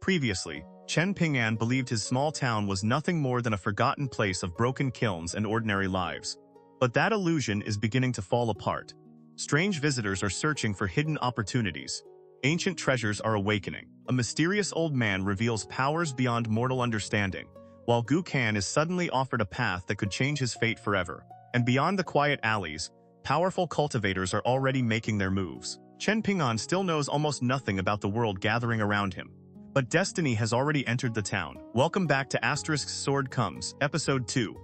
Previously, Chen Ping'an believed his small town was nothing more than a forgotten place of broken kilns and ordinary lives. But that illusion is beginning to fall apart. Strange visitors are searching for hidden opportunities. Ancient treasures are awakening. A mysterious old man reveals powers beyond mortal understanding, while Gu Kan is suddenly offered a path that could change his fate forever. And beyond the quiet alleys, powerful cultivators are already making their moves. Chen Ping'an still knows almost nothing about the world gathering around him. But destiny has already entered the town. Welcome back to Asterisk's Sword Comes, Episode 2.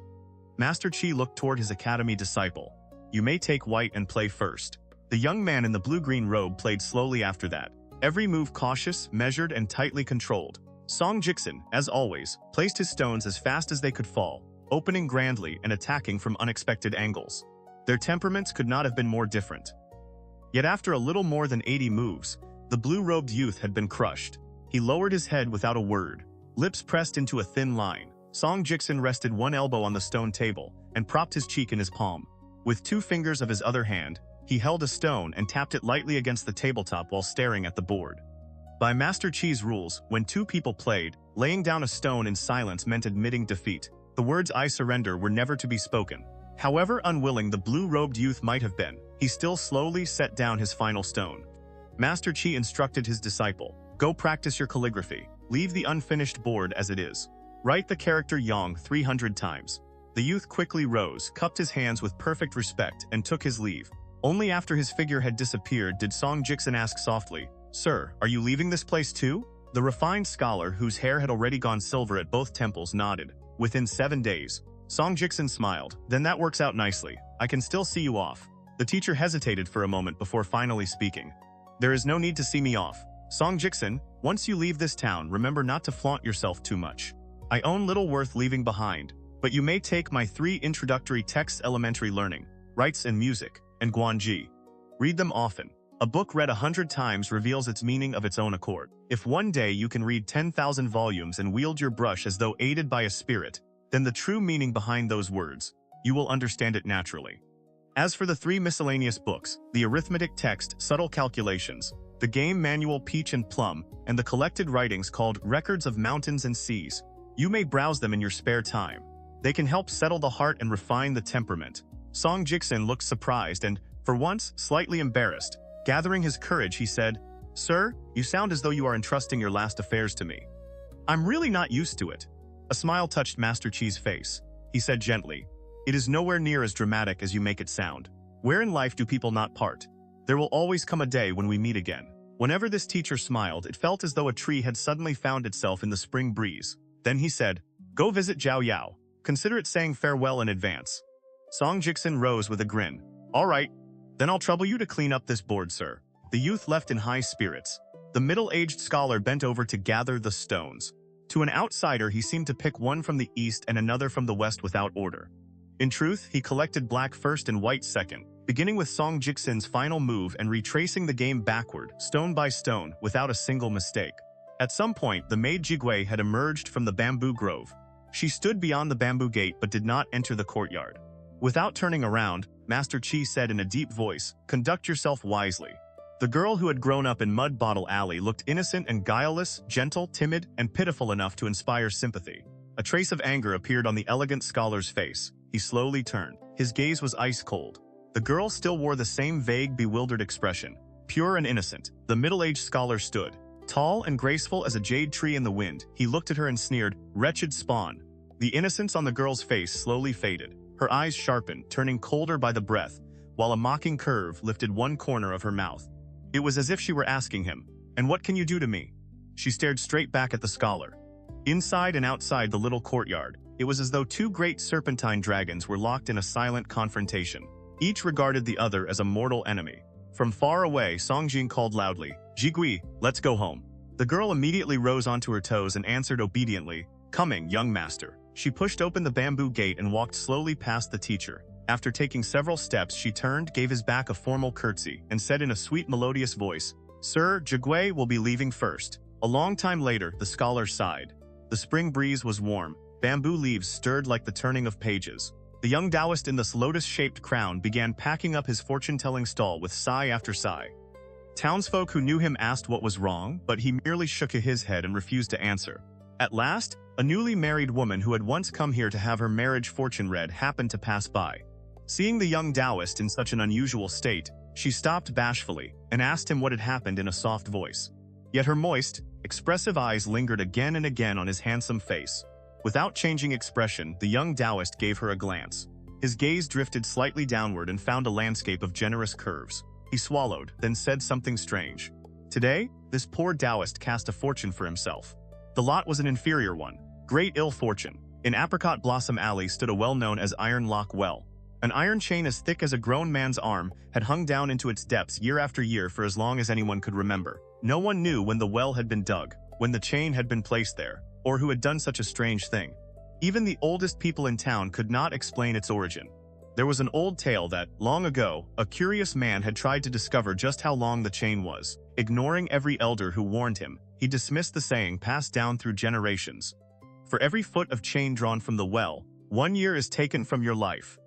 Master Qi looked toward his academy disciple. You may take white and play first. The young man in the blue-green robe played slowly after that. Every move cautious, measured, and tightly controlled. Song Jixin, as always, placed his stones as fast as they could fall, opening grandly and attacking from unexpected angles. Their temperaments could not have been more different. Yet after a little more than 80 moves, the blue-robed youth had been crushed. He lowered his head without a word, lips pressed into a thin line. Song Jixin rested one elbow on the stone table and propped his cheek in his palm. With 2 fingers of his other hand, he held a stone and tapped it lightly against the tabletop while staring at the board. By Master Qi's rules, when 2 people played, laying down a stone in silence meant admitting defeat. The words "I surrender" were never to be spoken. However unwilling the blue-robed youth might have been, he still slowly set down his final stone. Master Qi instructed his disciple, "Go practice your calligraphy. Leave the unfinished board as it is. Write the character Yang 300 times." The youth quickly rose, cupped his hands with perfect respect, and took his leave. Only after his figure had disappeared did Song Jixin ask softly, "Sir, are you leaving this place too?" The refined scholar, whose hair had already gone silver at both temples, nodded. "Within 7 days." Song Jixin smiled. "Then that works out nicely. I can still see you off." The teacher hesitated for a moment before finally speaking. "There is no need to see me off. Song Jixin, once you leave this town, remember not to flaunt yourself too much. I own little worth leaving behind, but you may take my 3 introductory texts: elementary learning, rites and music, and Guanji. Read them often. A book read 100 times reveals its meaning of its own accord. If one day you can read 10,000 volumes and wield your brush as though aided by a spirit, then the true meaning behind those words, you will understand it naturally." As for the 3 miscellaneous books, the arithmetic text, subtle calculations, the game manual Peach and Plum, and the collected writings called Records of Mountains and Seas, you may browse them in your spare time. They can help settle the heart and refine the temperament. Song Jixin looked surprised and, for once, slightly embarrassed. Gathering his courage, he said, "Sir, you sound as though you are entrusting your last affairs to me." "I'm really not used to it." A smile touched Master Qi's face. He said gently, "It is nowhere near as dramatic as you make it sound. Where in life do people not part? There will always come a day when we meet again." Whenever this teacher smiled, it felt as though a tree had suddenly found itself in the spring breeze. Then he said, "Go visit Zhao Yao. Consider it saying farewell in advance." Song Jixin rose with a grin. "All right. Then I'll trouble you to clean up this board, sir." The youth left in high spirits. The middle-aged scholar bent over to gather the stones. To an outsider, he seemed to pick one from the east and another from the west without order. In truth, he collected black first and white second, beginning with Song Jixin's final move and retracing the game backward, stone by stone, without a single mistake. At some point, the maid Zhigui had emerged from the bamboo grove. She stood beyond the bamboo gate but did not enter the courtyard. Without turning around, Master Qi said in a deep voice, "Conduct yourself wisely." The girl who had grown up in Mud Bottle Alley looked innocent and guileless, gentle, timid, and pitiful enough to inspire sympathy. A trace of anger appeared on the elegant scholar's face. He slowly turned. His gaze was ice-cold. The girl still wore the same vague, bewildered expression. Pure and innocent, the middle-aged scholar stood. Tall and graceful as a jade tree in the wind, he looked at her and sneered, "Wretched spawn." The innocence on the girl's face slowly faded. Her eyes sharpened, turning colder by the breath, while a mocking curve lifted one corner of her mouth. It was as if she were asking him, "And what can you do to me?" She stared straight back at the scholar. Inside and outside the little courtyard, it was as though 2 great serpentine dragons were locked in a silent confrontation. Each regarded the other as a mortal enemy. From far away, Song Jing called loudly, "Zhigui, let's go home." The girl immediately rose onto her toes and answered obediently, "Coming, young master." She pushed open the bamboo gate and walked slowly past the teacher. After taking several steps, she turned, gave his back a formal curtsy, and said in a sweet melodious voice, "Sir, Zhigui will be leaving first." A long time later, the scholar sighed. The spring breeze was warm. Bamboo leaves stirred like the turning of pages. The young Taoist in this lotus-shaped crown began packing up his fortune-telling stall with sigh after sigh. Townsfolk who knew him asked what was wrong, but he merely shook his head and refused to answer. At last, a newly married woman who had once come here to have her marriage fortune read happened to pass by. Seeing the young Taoist in such an unusual state, she stopped bashfully and asked him what had happened in a soft voice. Yet her moist, expressive eyes lingered again and again on his handsome face. Without changing expression, the young Taoist gave her a glance. His gaze drifted slightly downward and found a landscape of generous curves. He swallowed, then said something strange. Today, this poor Taoist cast a fortune for himself. The lot was an inferior one. Great ill fortune. In Apricot Blossom Alley stood a well-known as Iron Lock well. An iron chain as thick as a grown man's arm had hung down into its depths year after year for as long as anyone could remember. No one knew when the well had been dug, when the chain had been placed there, or who had done such a strange thing. Even the oldest people in town could not explain its origin. There was an old tale that, long ago, a curious man had tried to discover just how long the chain was. Ignoring every elder who warned him, he dismissed the saying passed down through generations. For every foot of chain drawn from the well, 1 year is taken from your life.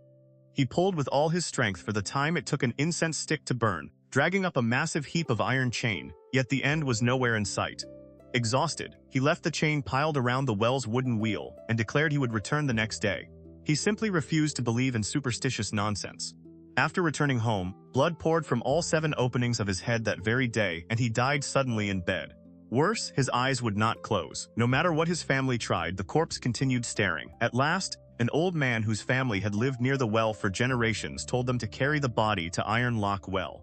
He pulled with all his strength for the time it took an incense stick to burn, dragging up a massive heap of iron chain, yet the end was nowhere in sight. Exhausted, he left the chain piled around the well's wooden wheel and declared he would return the next day. He simply refused to believe in superstitious nonsense. After returning home, blood poured from all 7 openings of his head that very day, and he died suddenly in bed. Worse, his eyes would not close. No matter what his family tried, the corpse continued staring. At last, an old man whose family had lived near the well for generations told them to carry the body to Iron Lock Well.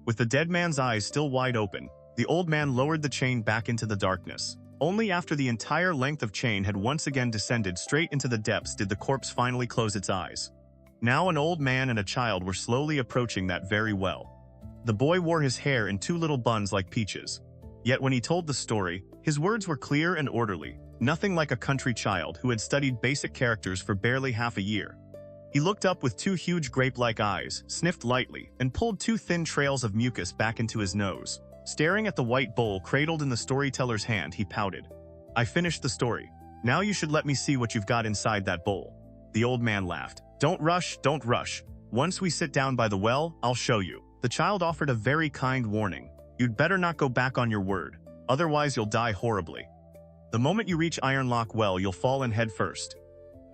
With the dead man's eyes still wide open, the old man lowered the chain back into the darkness. Only after the entire length of chain had once again descended straight into the depths did the corpse finally close its eyes. Now an old man and a child were slowly approaching that very well. The boy wore his hair in 2 little buns like peaches. Yet when he told the story, his words were clear and orderly, nothing like a country child who had studied basic characters for barely half a year. He looked up with 2 huge grape-like eyes, sniffed lightly, and pulled 2 thin trails of mucus back into his nose. Staring at the white bowl cradled in the storyteller's hand, he pouted. "I finished the story. Now you should let me see what you've got inside that bowl." The old man laughed. Don't rush. Once we sit down by the well, I'll show you." The child offered a very kind warning. "You'd better not go back on your word. Otherwise you'll die horribly. The moment you reach Iron Lock Well, you'll fall in head first.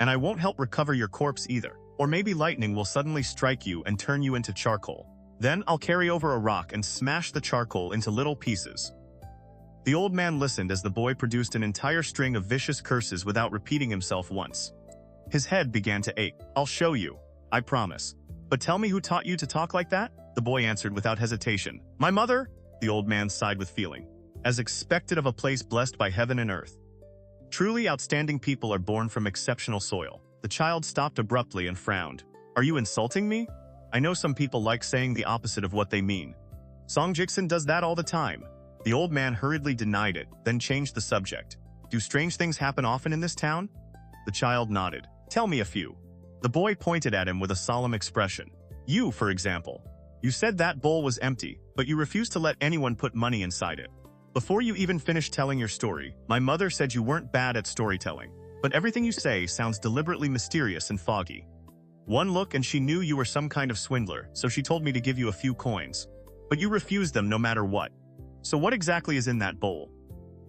And I won't help recover your corpse either. Or maybe lightning will suddenly strike you and turn you into charcoal. Then I'll carry over a rock and smash the charcoal into little pieces." The old man listened as the boy produced an entire string of vicious curses without repeating himself once. His head began to ache. "I'll show you. I promise. But tell me who taught you to talk like that?" The boy answered without hesitation. "My mother?" The old man sighed with feeling. "As expected of a place blessed by heaven and earth. Truly outstanding people are born from exceptional soil." The child stopped abruptly and frowned. "Are you insulting me? I know some people like saying the opposite of what they mean. Song Jixin does that all the time." The old man hurriedly denied it, then changed the subject. "Do strange things happen often in this town?" The child nodded. "Tell me a few." The boy pointed at him with a solemn expression. "You, for example. You said that bowl was empty, but you refused to let anyone put money inside it. Before you even finished telling your story, my mother said you weren't bad at storytelling, but everything you say sounds deliberately mysterious and foggy. One look and she knew you were some kind of swindler, so she told me to give you a few coins. But you refused them no matter what. So what exactly is in that bowl?"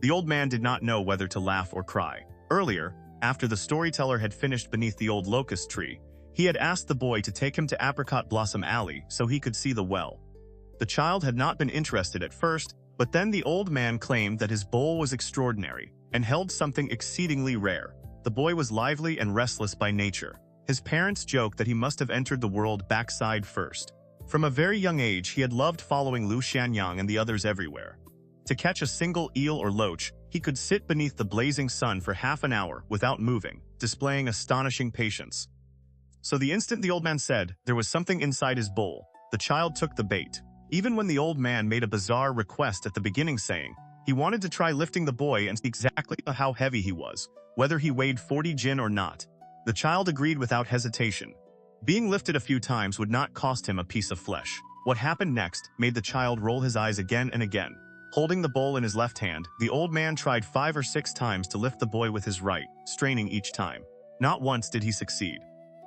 The old man did not know whether to laugh or cry. Earlier, after the storyteller had finished beneath the old locust tree, he had asked the boy to take him to Apricot Blossom Alley so he could see the well. The child had not been interested at first, but then the old man claimed that his bowl was extraordinary and held something exceedingly rare. The boy was lively and restless by nature. His parents joked that he must have entered the world backside first. From a very young age, he had loved following Liu Xianyang and the others everywhere. To catch a single eel or loach, he could sit beneath the blazing sun for half an hour without moving, displaying astonishing patience. So the instant the old man said there was something inside his bowl, the child took the bait. Even when the old man made a bizarre request at the beginning saying he wanted to try lifting the boy and see exactly how heavy he was, whether he weighed 40 jin or not, the child agreed without hesitation. Being lifted a few times would not cost him a piece of flesh. What happened next made the child roll his eyes again and again. Holding the bowl in his left hand, the old man tried 5 or 6 times to lift the boy with his right, straining each time. Not once did he succeed.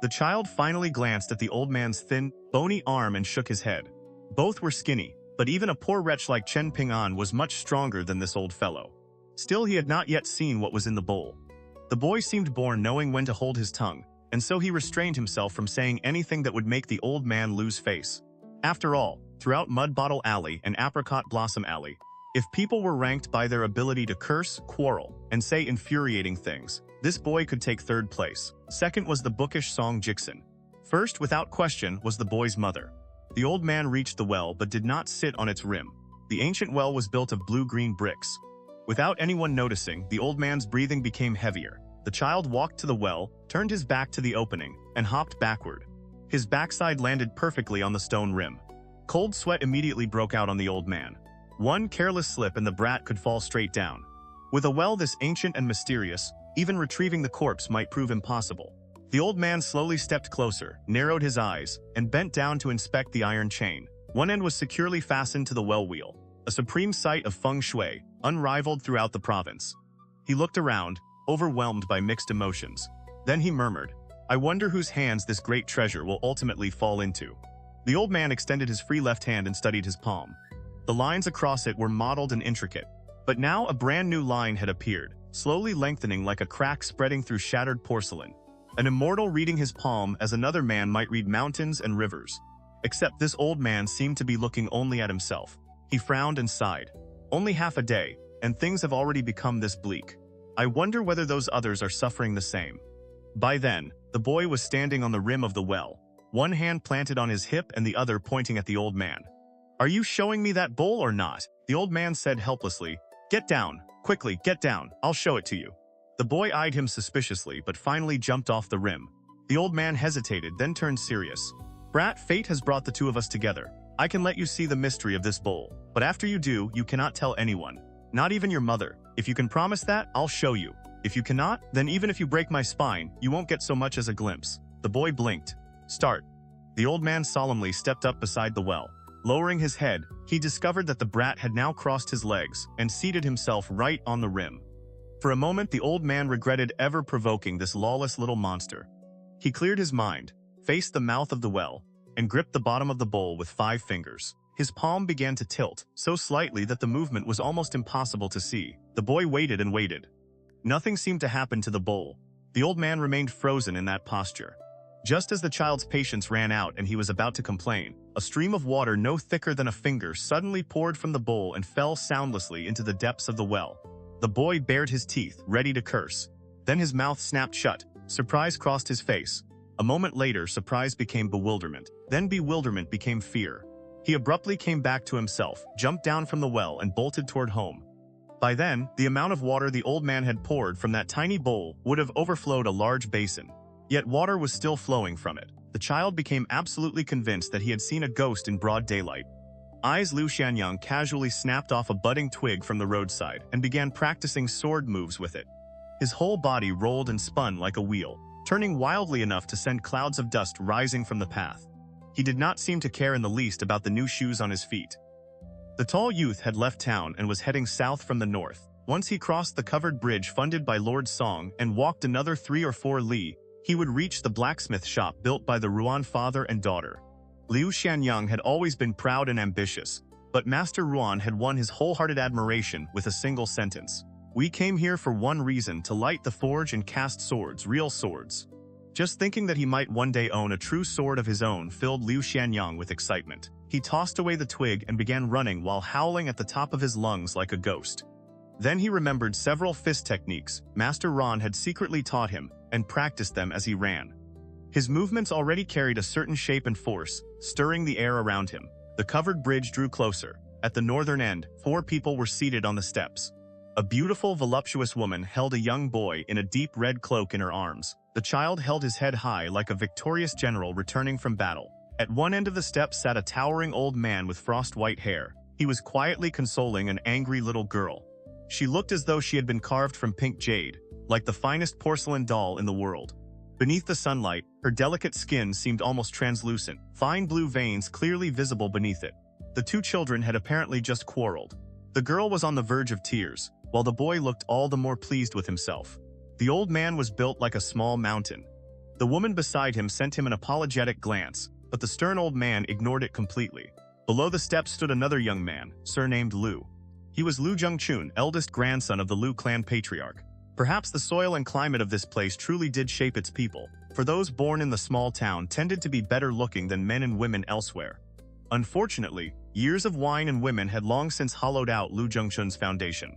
The child finally glanced at the old man's thin, bony arm and shook his head. Both were skinny, But even a poor wretch like Chen Ping'an was much stronger than this old fellow. Still, he had not yet seen what was in the bowl. The boy seemed born knowing when to hold his tongue, and so he restrained himself from saying anything that would make the old man lose face. After all, throughout Mud Bottle Alley and Apricot Blossom Alley, if people were ranked by their ability to curse, quarrel, and say infuriating things, this boy could take third place. Second was the bookish song Jixin. First, without question, was the boy's mother. The old man reached the well but did not sit on its rim. The ancient well was built of blue-green bricks. Without anyone noticing, the old man's breathing became heavier. The child walked to the well, turned his back to the opening, and hopped backward. His backside landed perfectly on the stone rim. Cold sweat immediately broke out on the old man. One careless slip and the brat could fall straight down. With a well this ancient and mysterious, even retrieving the corpse might prove impossible. The old man slowly stepped closer, narrowed his eyes, and bent down to inspect the iron chain. One end was securely fastened to the well wheel, a supreme sight of feng shui, unrivaled throughout the province. He looked around, overwhelmed by mixed emotions. Then he murmured, "I wonder whose hands this great treasure will ultimately fall into." The old man extended his free left hand and studied his palm. The lines across it were mottled and intricate. But now a brand new line had appeared, slowly lengthening like a crack spreading through shattered porcelain. An immortal reading his palm as another man might read mountains and rivers. Except this old man seemed to be looking only at himself. He frowned and sighed. Only half a day, and things have already become this bleak. I wonder whether those others are suffering the same. By then, the boy was standing on the rim of the well, one hand planted on his hip and the other pointing at the old man. "Are you showing me that bowl or not?" The old man said helplessly. "Get down, quickly, get down, I'll show it to you." The boy eyed him suspiciously but finally jumped off the rim. The old man hesitated, then turned serious. "Brat, fate has brought the two of us together. I can let you see the mystery of this bowl, but after you do, you cannot tell anyone. Not even your mother. If you can promise that, I'll show you. If you cannot, then even if you break my spine, you won't get so much as a glimpse." The boy blinked. "Start." The old man solemnly stepped up beside the well. Lowering his head, he discovered that the brat had now crossed his legs and seated himself right on the rim. For a moment, the old man regretted ever provoking this lawless little monster. He cleared his mind, faced the mouth of the well, and gripped the bottom of the bowl with 5 fingers. His palm began to tilt, so slightly that the movement was almost impossible to see. The boy waited and waited. Nothing seemed to happen to the bowl. The old man remained frozen in that posture. Just as the child's patience ran out and he was about to complain, a stream of water no thicker than a finger suddenly poured from the bowl and fell soundlessly into the depths of the well. The boy bared his teeth, ready to curse. Then his mouth snapped shut. Surprise crossed his face. A moment later, surprise became bewilderment. Then bewilderment became fear. He abruptly came back to himself, jumped down from the well, and bolted toward home. By then, the amount of water the old man had poured from that tiny bowl would have overflowed a large basin. Yet water was still flowing from it. The child became absolutely convinced that he had seen a ghost in broad daylight. Liu Xianyang casually snapped off a budding twig from the roadside and began practicing sword moves with it. His whole body rolled and spun like a wheel, turning wildly enough to send clouds of dust rising from the path. He did not seem to care in the least about the new shoes on his feet. The tall youth had left town and was heading south from the north. Once he crossed the covered bridge funded by Lord Song and walked another 3 or 4 li, he would reach the blacksmith shop built by the Ruan father and daughter. Liu Xianyang had always been proud and ambitious, but Master Ruan had won his wholehearted admiration with a single sentence. "We came here for one reason, to light the forge and cast swords, real swords." Just thinking that he might one day own a true sword of his own filled Liu Xianyang with excitement. He tossed away the twig and began running while howling at the top of his lungs like a ghost. Then he remembered several fist techniques Master Ron had secretly taught him and practiced them as he ran. His movements already carried a certain shape and force, stirring the air around him. The covered bridge drew closer. At the northern end, 4 people were seated on the steps. A beautiful, voluptuous woman held a young boy in a deep red cloak in her arms. The child held his head high like a victorious general returning from battle. At one end of the steps sat a towering old man with frost-white hair. He was quietly consoling an angry little girl. She looked as though she had been carved from pink jade, like the finest porcelain doll in the world. Beneath the sunlight, her delicate skin seemed almost translucent, fine blue veins clearly visible beneath it. The 2 children had apparently just quarreled. The girl was on the verge of tears, while the boy looked all the more pleased with himself. The old man was built like a small mountain. The woman beside him sent him an apologetic glance, but the stern old man ignored it completely. Below the steps stood another young man, surnamed Liu. He was Liu Xianyang, eldest grandson of the Liu clan patriarch. Perhaps the soil and climate of this place truly did shape its people, for those born in the small town tended to be better looking than men and women elsewhere. Unfortunately, years of wine and women had long since hollowed out Liu Xianyang's foundation.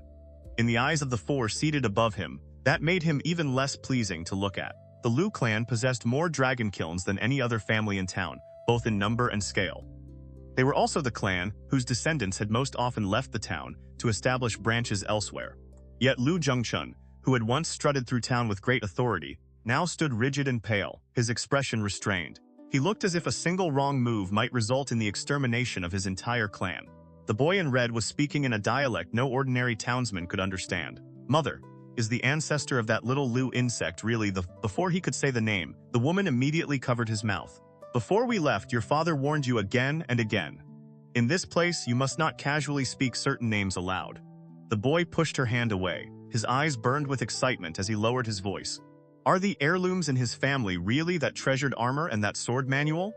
In the eyes of the four seated above him, that made him even less pleasing to look at. The Liu clan possessed more dragon kilns than any other family in town, both in number and scale. They were also the clan whose descendants had most often left the town to establish branches elsewhere. Yet Liu Xianyang, who had once strutted through town with great authority, now stood rigid and pale, his expression restrained. He looked as if a single wrong move might result in the extermination of his entire clan. The boy in red was speaking in a dialect no ordinary townsman could understand. "Mother, is the ancestor of that little Liu insect really the—" Before he could say the name, the woman immediately covered his mouth. "Before we left, your father warned you again and again. In this place, you must not casually speak certain names aloud." The boy pushed her hand away. His eyes burned with excitement as he lowered his voice. "Are the heirlooms in his family really that treasured armor and that sword manual?"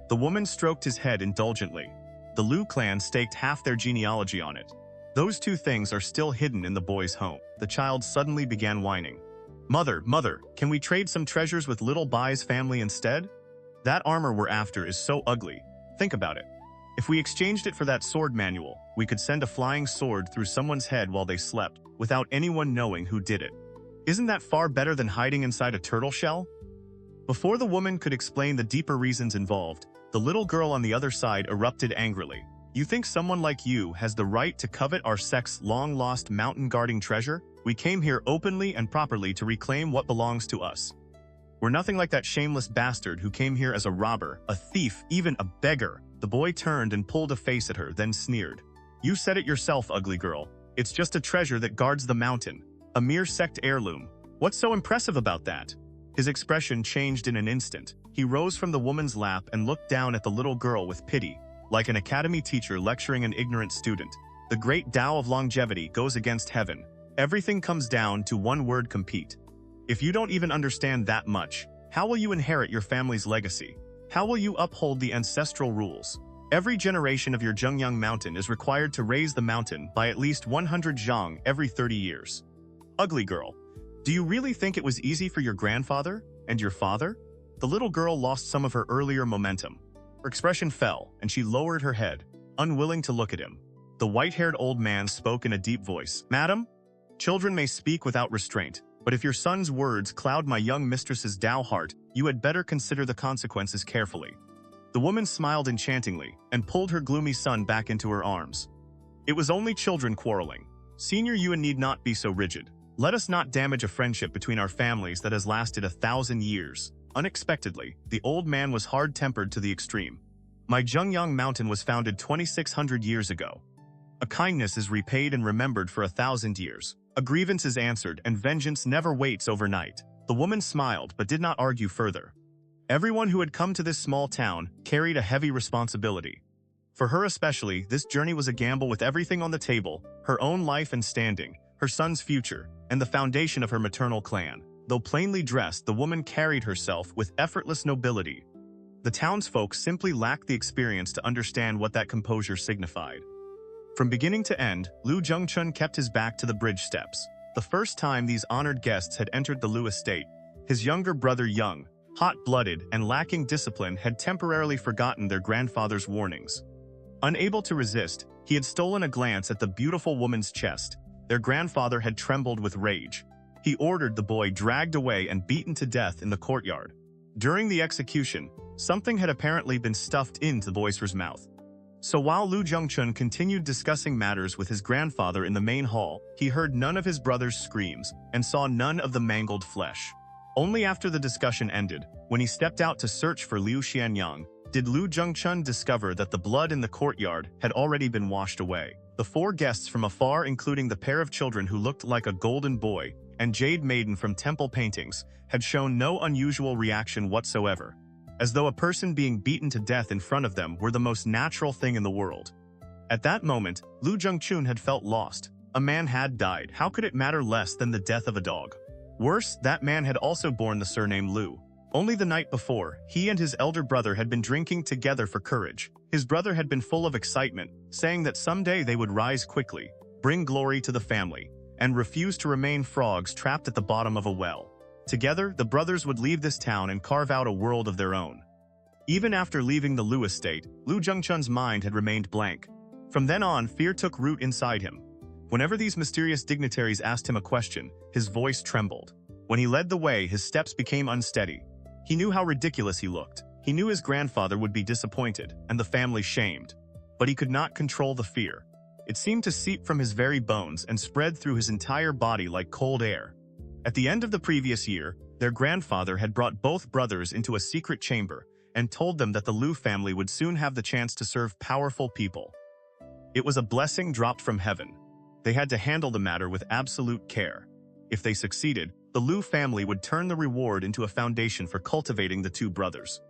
The woman stroked his head indulgently. The Liu clan staked half their genealogy on it. Those two things are still hidden in the boy's home. The child suddenly began whining. Mother, can we trade some treasures with little Bai's family instead? That armor we're after is so ugly. Think about it. If we exchanged it for that sword manual, we could send a flying sword through someone's head while they slept, without anyone knowing who did it. Isn't that far better than hiding inside a turtle shell?" Before the woman could explain the deeper reasons involved, the little girl on the other side erupted angrily. "You think someone like you has the right to covet our sect's long-lost mountain-guarding treasure? We came here openly and properly to reclaim what belongs to us. We're nothing like that shameless bastard who came here as a robber, a thief, even a beggar." The boy turned and pulled a face at her, then sneered. "You said it yourself, ugly girl. It's just a treasure that guards the mountain. A mere sect heirloom. What's so impressive about that?" His expression changed in an instant. He rose from the woman's lap and looked down at the little girl with pity, like an academy teacher lecturing an ignorant student. "The great Tao of longevity goes against heaven. Everything comes down to one word: compete. If you don't even understand that much, how will you inherit your family's legacy? How will you uphold the ancestral rules? Every generation of your Zhengyang mountain is required to raise the mountain by at least 100 zhang every 30 years. Ugly girl, do you really think it was easy for your grandfather and your father?" The little girl lost some of her earlier momentum. Her expression fell, and she lowered her head, unwilling to look at him. The white-haired old man spoke in a deep voice. "Madam, children may speak without restraint, but if your son's words cloud my young mistress's Tao heart, you had better consider the consequences carefully." The woman smiled enchantingly and pulled her gloomy son back into her arms. "It was only children quarreling. Senior Yuan need not be so rigid. Let us not damage a friendship between our families that has lasted 1,000 years. Unexpectedly, the old man was hard-tempered to the extreme. "My Zhengyang mountain was founded 2,600 years ago. A kindness is repaid and remembered for 1,000 years. A grievance is answered, and vengeance never waits overnight." The woman smiled but did not argue further. Everyone who had come to this small town carried a heavy responsibility. For her especially, this journey was a gamble with everything on the table: her own life and standing, her son's future, and the foundation of her maternal clan. Though plainly dressed, the woman carried herself with effortless nobility. The townsfolk simply lacked the experience to understand what that composure signified. From beginning to end, Liu Xianyang kept his back to the bridge steps. The first time these honored guests had entered the Liu estate, his younger brother Young, hot-blooded and lacking discipline, had temporarily forgotten their grandfather's warnings. Unable to resist, he had stolen a glance at the beautiful woman's chest. Their grandfather had trembled with rage. He ordered the boy dragged away and beaten to death in the courtyard. During the execution, something had apparently been stuffed into the boy's mouth. So while Liu Xianyang continued discussing matters with his grandfather in the main hall, he heard none of his brother's screams and saw none of the mangled flesh. Only after the discussion ended, when he stepped out to search for Liu Xianyang, did Liu Xianyang discover that the blood in the courtyard had already been washed away. The four guests from afar, including the pair of children who looked like a golden boy and jade maiden from temple paintings, had shown no unusual reaction whatsoever, as though a person being beaten to death in front of them were the most natural thing in the world. At that moment, Liu Xianyang had felt lost. A man had died. How could it matter less than the death of a dog? Worse, that man had also borne the surname Liu. Only the night before, he and his elder brother had been drinking together for courage. His brother had been full of excitement, saying that someday they would rise quickly, bring glory to the family, and refuse to remain frogs trapped at the bottom of a well. Together, the brothers would leave this town and carve out a world of their own. Even after leaving the Liu estate, Liu Xianyang's mind had remained blank. From then on, fear took root inside him. Whenever these mysterious dignitaries asked him a question, his voice trembled. When he led the way, his steps became unsteady. He knew how ridiculous he looked. He knew his grandfather would be disappointed, and the family shamed. But he could not control the fear. It seemed to seep from his very bones and spread through his entire body like cold air. At the end of the previous year, their grandfather had brought both brothers into a secret chamber and told them that the Liu family would soon have the chance to serve powerful people. It was a blessing dropped from heaven. They had to handle the matter with absolute care. If they succeeded, the Liu family would turn the reward into a foundation for cultivating the two brothers.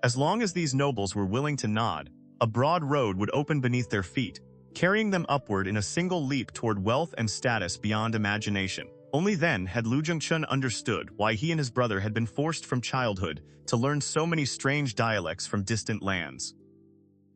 As long as these nobles were willing to nod, a broad road would open beneath their feet, carrying them upward in a single leap toward wealth and status beyond imagination. Only then had Liu Xianyang understood why he and his brother had been forced from childhood to learn so many strange dialects from distant lands.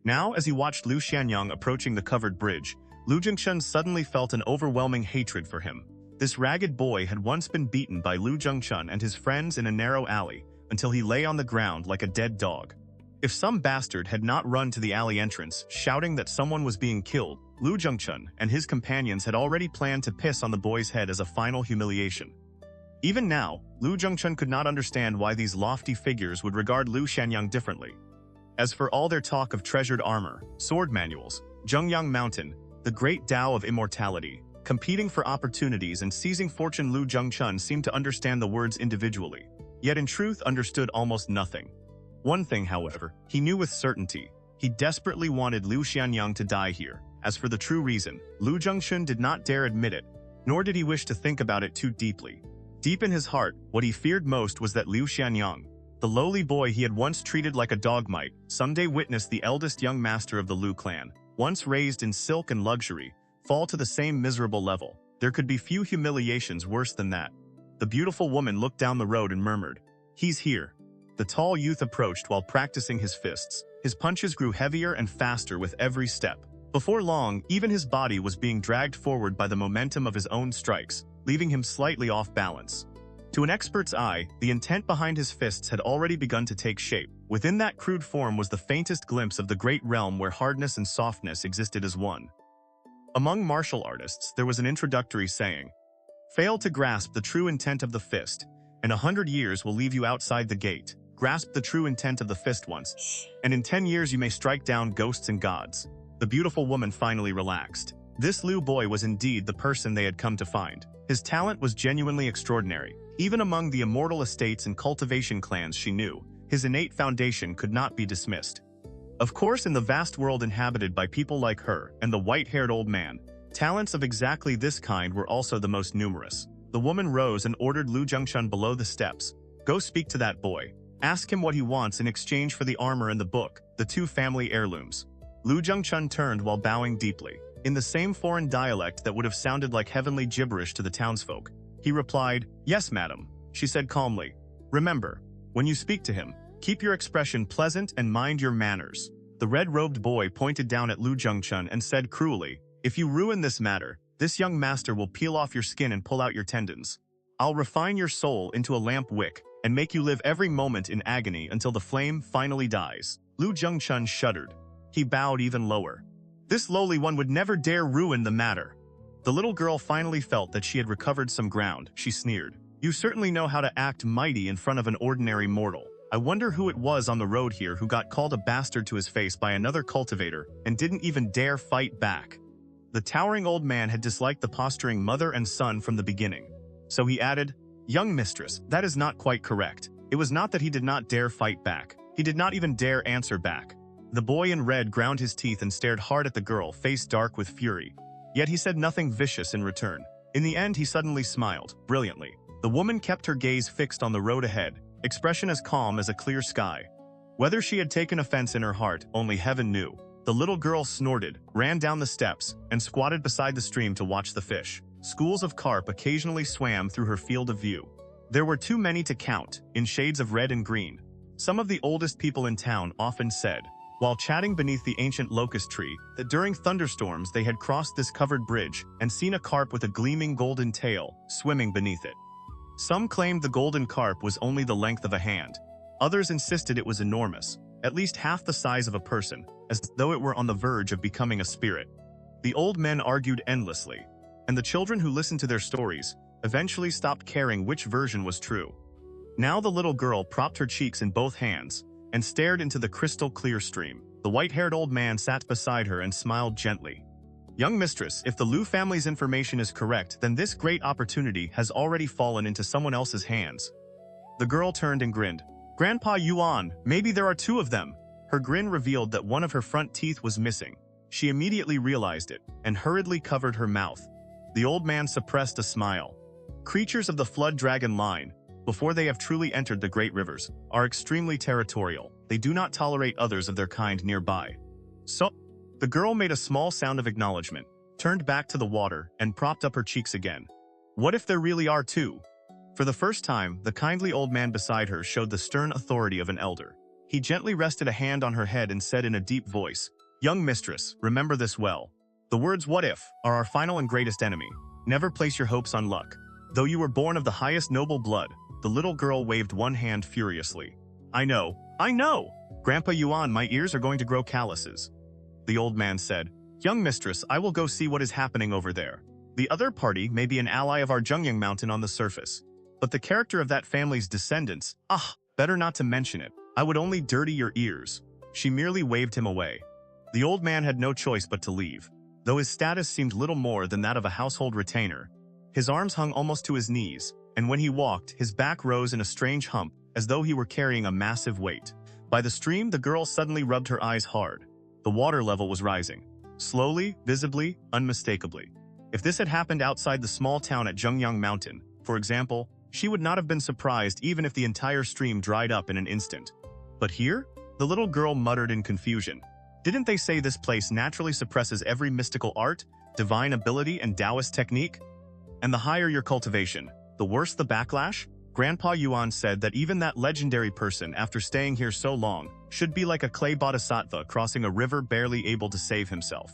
Now, as he watched Liu Xianyang approaching the covered bridge, Liu Xianyang suddenly felt an overwhelming hatred for him. This ragged boy had once been beaten by Liu Xianyang and his friends in a narrow alley until he lay on the ground like a dead dog. If some bastard had not run to the alley entrance, shouting that someone was being killed, Liu Xianyang and his companions had already planned to piss on the boy's head as a final humiliation. Even now, Liu Xianyang could not understand why these lofty figures would regard Liu Xianyang differently. As for all their talk of treasured armor, sword manuals, Zhongyang Mountain, the great Tao of immortality, competing for opportunities and seizing fortune, Liu Xianyang seemed to understand the words individually, yet in truth understood almost nothing. One thing, however, he knew with certainty. He desperately wanted Liu Xianyang to die here. As for the true reason, Liu Xianyang did not dare admit it, nor did he wish to think about it too deeply. Deep in his heart, what he feared most was that Liu Xianyang, the lowly boy he had once treated like a dog, might someday witness the eldest young master of the Liu clan, once raised in silk and luxury, fall to the same miserable level. There could be few humiliations worse than that. The beautiful woman looked down the road and murmured, "He's here." The tall youth approached while practicing his fists. His punches grew heavier and faster with every step. Before long, even his body was being dragged forward by the momentum of his own strikes, leaving him slightly off balance. To an expert's eye, the intent behind his fists had already begun to take shape. Within that crude form was the faintest glimpse of the great realm where hardness and softness existed as one. Among martial artists, there was an introductory saying, "Fail to grasp the true intent of the fist, and 100 years will leave you outside the gate. Grasp the true intent of the fist once, and in 10 years you may strike down ghosts and gods." The beautiful woman finally relaxed. This Liu boy was indeed the person they had come to find. His talent was genuinely extraordinary. Even among the immortal estates and cultivation clans she knew, his innate foundation could not be dismissed. Of course, in the vast world inhabited by people like her and the white-haired old man, talents of exactly this kind were also the most numerous. The woman rose and ordered Liu Xianyang below the steps. "Go speak to that boy. Ask him what he wants in exchange for the armor and the book, the two family heirlooms." Liu Xianyang turned while bowing deeply. In the same foreign dialect that would have sounded like heavenly gibberish to the townsfolk, he replied, "Yes, madam," she said calmly. "Remember, when you speak to him, keep your expression pleasant and mind your manners." The red-robed boy pointed down at Liu Xianyang and said cruelly, "If you ruin this matter, this young master will peel off your skin and pull out your tendons. I'll refine your soul into a lamp wick and make you live every moment in agony until the flame finally dies." Liu Xianyang shuddered. He bowed even lower. This lowly one would never dare ruin the matter. The little girl finally felt that she had recovered some ground. She sneered, "You certainly know how to act mighty in front of an ordinary mortal. I wonder who it was on the road here who got called a bastard to his face by another cultivator and didn't even dare fight back." The towering old man had disliked the posturing mother and son from the beginning. So he added, "Young mistress, that is not quite correct. It was not that he did not dare fight back. He did not even dare answer back." The boy in red ground his teeth and stared hard at the girl, face dark with fury. Yet he said nothing vicious in return. In the end, he suddenly smiled, brilliantly. The woman kept her gaze fixed on the road ahead, expression as calm as a clear sky. Whether she had taken offense in her heart, only heaven knew. The little girl snorted, ran down the steps, and squatted beside the stream to watch the fish. Schools of carp occasionally swam through her field of view. There were too many to count, in shades of red and green. Some of the oldest people in town often said, while chatting beneath the ancient locust tree, that during thunderstorms they had crossed this covered bridge and seen a carp with a gleaming golden tail swimming beneath it. Some claimed the golden carp was only the length of a hand. Others insisted it was enormous, at least half the size of a person, as though it were on the verge of becoming a spirit. The old men argued endlessly, and the children who listened to their stories eventually stopped caring which version was true. Now the little girl propped her cheeks in both hands and stared into the crystal-clear stream. The white-haired old man sat beside her and smiled gently. "Young mistress, if the Liu family's information is correct, then this great opportunity has already fallen into someone else's hands." The girl turned and grinned. "Grandpa Yuan, maybe there are two of them." Her grin revealed that one of her front teeth was missing. She immediately realized it and hurriedly covered her mouth. The old man suppressed a smile. Creatures of the flood dragon line, before they have truly entered the great rivers, are extremely territorial. They do not tolerate others of their kind nearby. So, the girl made a small sound of acknowledgement, turned back to the water, and propped up her cheeks again. What if there really are two? For the first time, the kindly old man beside her showed the stern authority of an elder. He gently rested a hand on her head and said in a deep voice, "Young mistress, remember this well. The words 'what if' are our final and greatest enemy. Never place your hopes on luck. Though you were born of the highest noble blood." The little girl waved one hand furiously. I know. Grandpa Yuan, my ears are going to grow calluses." The old man said, "Young mistress, I will go see what is happening over there. The other party may be an ally of our Zhongyang mountain on the surface. But the character of that family's descendants, better not to mention it. I would only dirty your ears." She merely waved him away. The old man had no choice but to leave. Though his status seemed little more than that of a household retainer, his arms hung almost to his knees, and when he walked, his back rose in a strange hump, as though he were carrying a massive weight. By the stream, the girl suddenly rubbed her eyes hard. The water level was rising. Slowly, visibly, unmistakably. If this had happened outside the small town at Zhongyang Mountain, for example, she would not have been surprised even if the entire stream dried up in an instant. But here? The little girl muttered in confusion. Didn't they say this place naturally suppresses every mystical art, divine ability, and Taoist technique? And the higher your cultivation, the worse the backlash? Grandpa Yuan said that even that legendary person, after staying here so long, should be like a clay bodhisattva crossing a river barely able to save himself.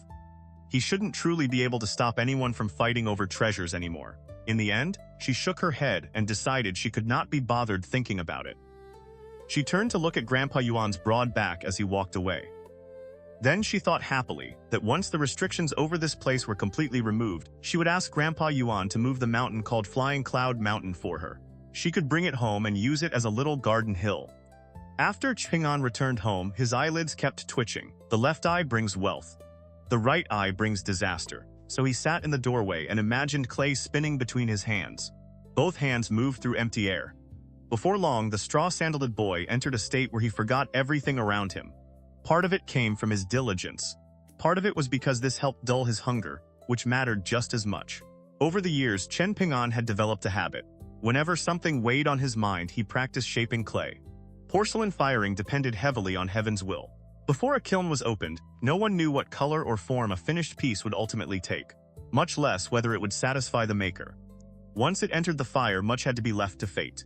He shouldn't truly be able to stop anyone from fighting over treasures anymore. In the end, she shook her head and decided she could not be bothered thinking about it. She turned to look at Grandpa Yuan's broad back as he walked away. Then she thought happily that once the restrictions over this place were completely removed, she would ask Grandpa Yuan to move the mountain called Flying Cloud Mountain for her. She could bring it home and use it as a little garden hill. After Chen Ping'an returned home, his eyelids kept twitching. The left eye brings wealth. The right eye brings disaster. So he sat in the doorway and imagined clay spinning between his hands. Both hands moved through empty air. Before long, the straw-sandaled boy entered a state where he forgot everything around him. Part of it came from his diligence. Part of it was because this helped dull his hunger, which mattered just as much. Over the years, Chen Ping'an had developed a habit. Whenever something weighed on his mind, he practiced shaping clay. Porcelain firing depended heavily on heaven's will. Before a kiln was opened, no one knew what color or form a finished piece would ultimately take, much less whether it would satisfy the maker. Once it entered the fire, much had to be left to fate.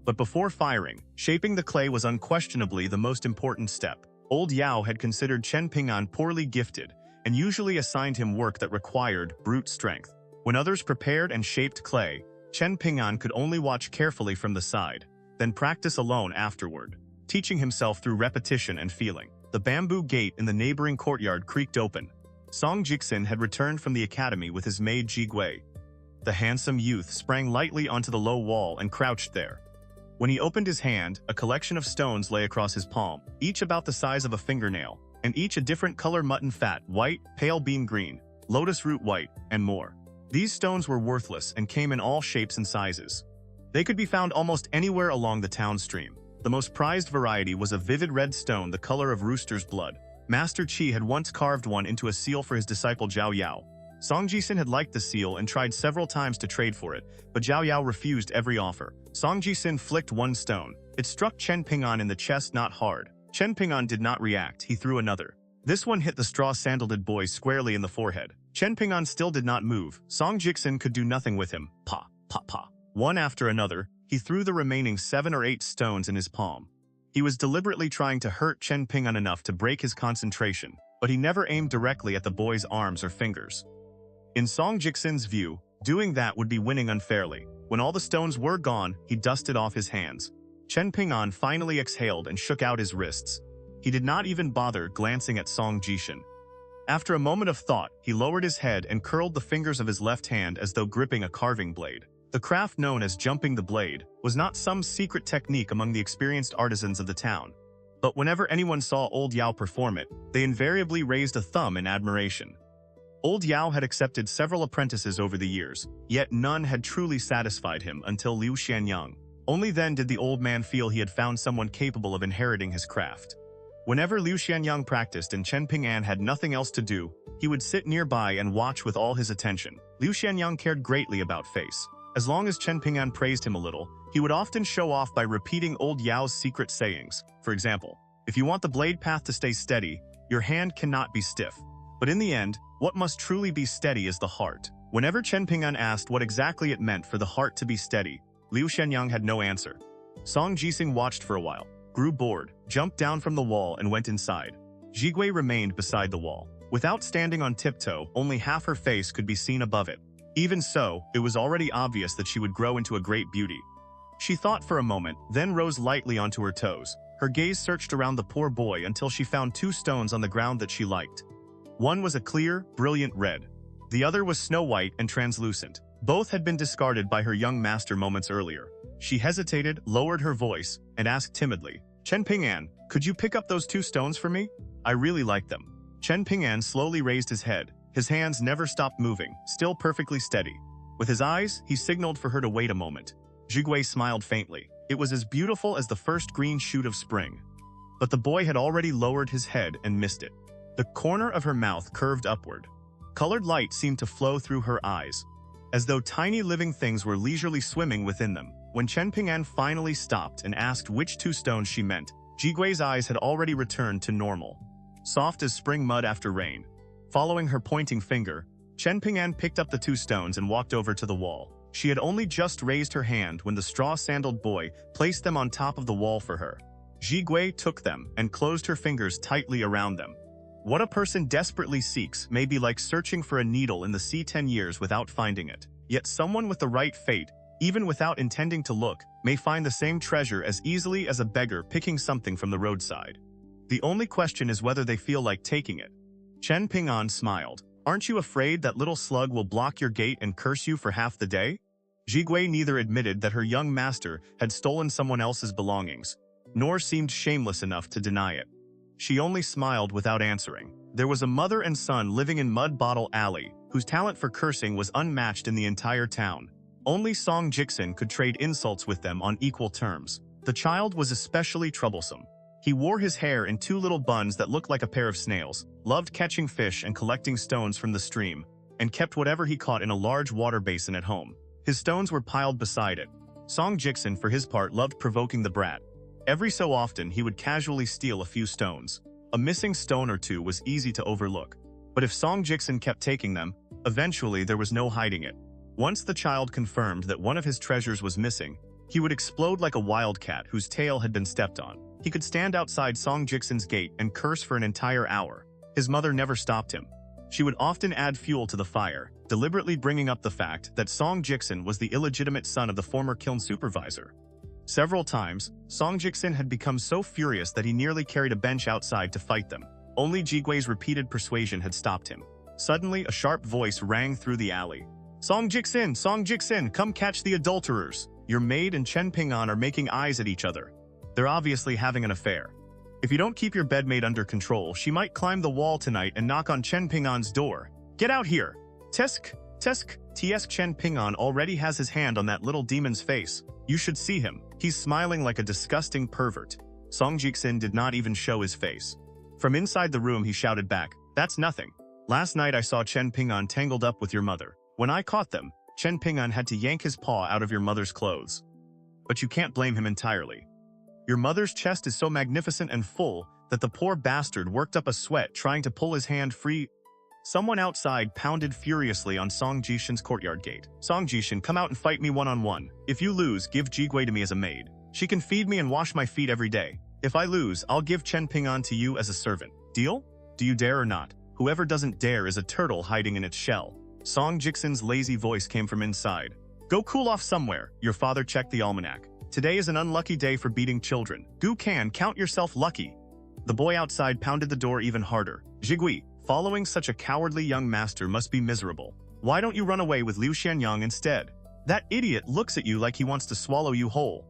But before firing, shaping the clay was unquestionably the most important step. Old Yao had considered Chen Ping'an poorly gifted and usually assigned him work that required brute strength. When others prepared and shaped clay, Chen Ping'an could only watch carefully from the side, then practice alone afterward, teaching himself through repetition and feeling. The bamboo gate in the neighboring courtyard creaked open. Jixin had returned from the academy with his maid Zhigui. The handsome youth sprang lightly onto the low wall and crouched there. When he opened his hand, a collection of stones lay across his palm, each about the size of a fingernail, and each a different color: mutton fat, white, pale bean green, lotus root white, and more. These stones were worthless and came in all shapes and sizes. They could be found almost anywhere along the town stream. The most prized variety was a vivid red stone the color of rooster's blood. Master Qi had once carved one into a seal for his disciple Zhao Yao. Jixin had liked the seal and tried several times to trade for it, but Zhao Yao refused every offer. Jixin flicked one stone. It struck Chen Ping'an in the chest, not hard. Chen Ping'an did not react. He threw another. This one hit the straw-sandaled boy squarely in the forehead. Chen Ping'an still did not move. Jixin could do nothing with him. Pa, pa, pa. One after another, he he threw the remaining 7 or 8 stones in his palm. He was deliberately trying to hurt Chen Ping'an enough to break his concentration, but he never aimed directly at the boy's arms or fingers. In Song Jixin's view, doing that would be winning unfairly. When all the stones were gone, he dusted off his hands. Chen Ping'an finally exhaled and shook out his wrists. He did not even bother glancing at Song Jixin. After a moment of thought, he lowered his head and curled the fingers of his left hand as though gripping a carving blade. The craft known as jumping the blade was not some secret technique among the experienced artisans of the town. But whenever anyone saw Old Yao perform it, they invariably raised a thumb in admiration. Old Yao had accepted several apprentices over the years, yet none had truly satisfied him until Liu Xianyang. Only then did the old man feel he had found someone capable of inheriting his craft. Whenever Liu Xianyang practiced and Chen Ping'an had nothing else to do, he would sit nearby and watch with all his attention. Liu Xianyang cared greatly about face. As long as Chen Ping'an praised him a little, he would often show off by repeating Old Yao's secret sayings. For example, if you want the blade path to stay steady, your hand cannot be stiff. But in the end, what must truly be steady is the heart. Whenever Chen Ping'an asked what exactly it meant for the heart to be steady, Liu Xianyang had no answer. Song Jixin watched for a while, grew bored, jumped down from the wall and went inside. Zhigui remained beside the wall. Without standing on tiptoe, only half her face could be seen above it. Even so, it was already obvious that she would grow into a great beauty. She thought for a moment, then rose lightly onto her toes. Her gaze searched around the poor boy until she found 2 stones on the ground that she liked. One was a clear, brilliant red. The other was snow white and translucent. Both had been discarded by her young master moments earlier. She hesitated, lowered her voice, and asked timidly, "Chen Ping'an, could you pick up those 2 stones for me? I really like them." Chen Ping'an slowly raised his head. His hands never stopped moving, still perfectly steady. With his eyes, he signaled for her to wait a moment. Zhigui smiled faintly. It was as beautiful as the first green shoot of spring. But the boy had already lowered his head and missed it. The corner of her mouth curved upward. Colored light seemed to flow through her eyes, as though tiny living things were leisurely swimming within them. When Chen Ping'an finally stopped and asked which 2 stones she meant, Zhigui's eyes had already returned to normal, soft as spring mud after rain. Following her pointing finger, Chen Ping'an picked up the 2 stones and walked over to the wall. She had only just raised her hand when the straw-sandaled boy placed them on top of the wall for her. Zhigui took them and closed her fingers tightly around them. What a person desperately seeks may be like searching for a needle in the sea 10 years without finding it. Yet someone with the right fate, even without intending to look, may find the same treasure as easily as a beggar picking something from the roadside. The only question is whether they feel like taking it. Chen Ping'an smiled. "Aren't you afraid that little slug will block your gate and curse you for half the day?" Zhigui neither admitted that her young master had stolen someone else's belongings, nor seemed shameless enough to deny it. She only smiled without answering. There was a mother and son living in Mud Bottle Alley, whose talent for cursing was unmatched in the entire town. Only Song Jixin could trade insults with them on equal terms. The child was especially troublesome. He wore his hair in 2 little buns that looked like a pair of snails, loved catching fish and collecting stones from the stream, and kept whatever he caught in a large water basin at home. His stones were piled beside it. Song Jixin, for his part, loved provoking the brat. Every so often, he would casually steal a few stones. A missing stone or 2 was easy to overlook. But if Song Jixin kept taking them, eventually there was no hiding it. Once the child confirmed that one of his treasures was missing, he would explode like a wildcat whose tail had been stepped on. He could stand outside Song Jixin's gate and curse for an entire hour. His mother never stopped him. She would often add fuel to the fire, deliberately bringing up the fact that Song Jixin was the illegitimate son of the former kiln supervisor. Several times, Song Jixin had become so furious that he nearly carried a bench outside to fight them. Only Zhigui's repeated persuasion had stopped him. Suddenly, a sharp voice rang through the alley. Song Jixin, come catch the adulterers. Your maid and Chen Ping'an are making eyes at each other. They're obviously having an affair. If you don't keep your bedmaid under control, she might climb the wall tonight and knock on Chen Ping'an's door. Get out here! Tisk. Chen Ping'an already has his hand on that little demon's face. You should see him. He's smiling like a disgusting pervert. Song Jixin did not even show his face. From inside the room, he shouted back, "That's nothing. Last night I saw Chen Ping'an tangled up with your mother. When I caught them, Chen Ping'an had to yank his paw out of your mother's clothes. But you can't blame him entirely. Your mother's chest is so magnificent and full that the poor bastard worked up a sweat trying to pull his hand free." Someone outside pounded furiously on Song Jixin's courtyard gate. Song Jixin, come out and fight me one-on-one. If you lose, give Zhigui to me as a maid. She can feed me and wash my feet every day. If I lose, I'll give Chen Ping'an to you as a servant. Deal? Do you dare or not? Whoever doesn't dare is a turtle hiding in its shell. Song Jixin's lazy voice came from inside. Go cool off somewhere. Your father checked the almanac. Today is an unlucky day for beating children. Gu Can, count yourself lucky. The boy outside pounded the door even harder. Zhigui, following such a cowardly young master must be miserable. Why don't you run away with Liu Xianyang instead? That idiot looks at you like he wants to swallow you whole.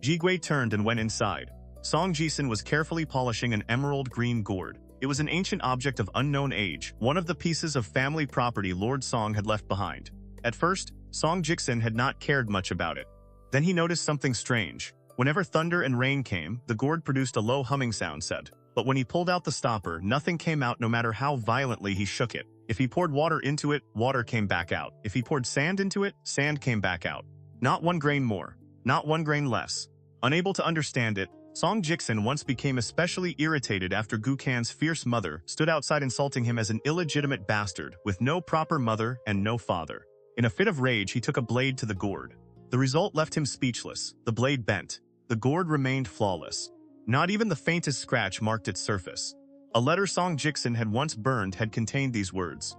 Zhigui turned and went inside. Song Jixin was carefully polishing an emerald green gourd. It was an ancient object of unknown age, one of the pieces of family property Lord Song had left behind. At first, Song Jixin had not cared much about it. Then he noticed something strange. Whenever thunder and rain came, the gourd produced a low humming sound set. But when he pulled out the stopper, nothing came out no matter how violently he shook it. If he poured water into it, water came back out. If he poured sand into it, sand came back out. Not 1 grain more. Not 1 grain less. Unable to understand it, Song Jixin once became especially irritated after Gu Can's fierce mother stood outside insulting him as an illegitimate bastard with no proper mother and no father. In a fit of rage, he took a blade to the gourd. The result left him speechless. The blade bent. The gourd remained flawless. Not even the faintest scratch marked its surface. A letter Song Jixin had once burned had contained these words.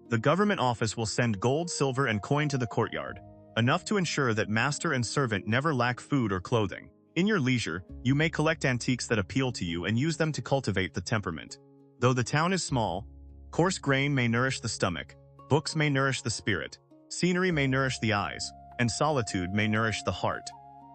The government office will send gold, silver, and coin to the courtyard, enough to ensure that master and servant never lack food or clothing. In your leisure, you may collect antiques that appeal to you and use them to cultivate the temperament. Though the town is small, coarse grain may nourish the stomach, books may nourish the spirit, scenery may nourish the eyes, and solitude may nourish the heart.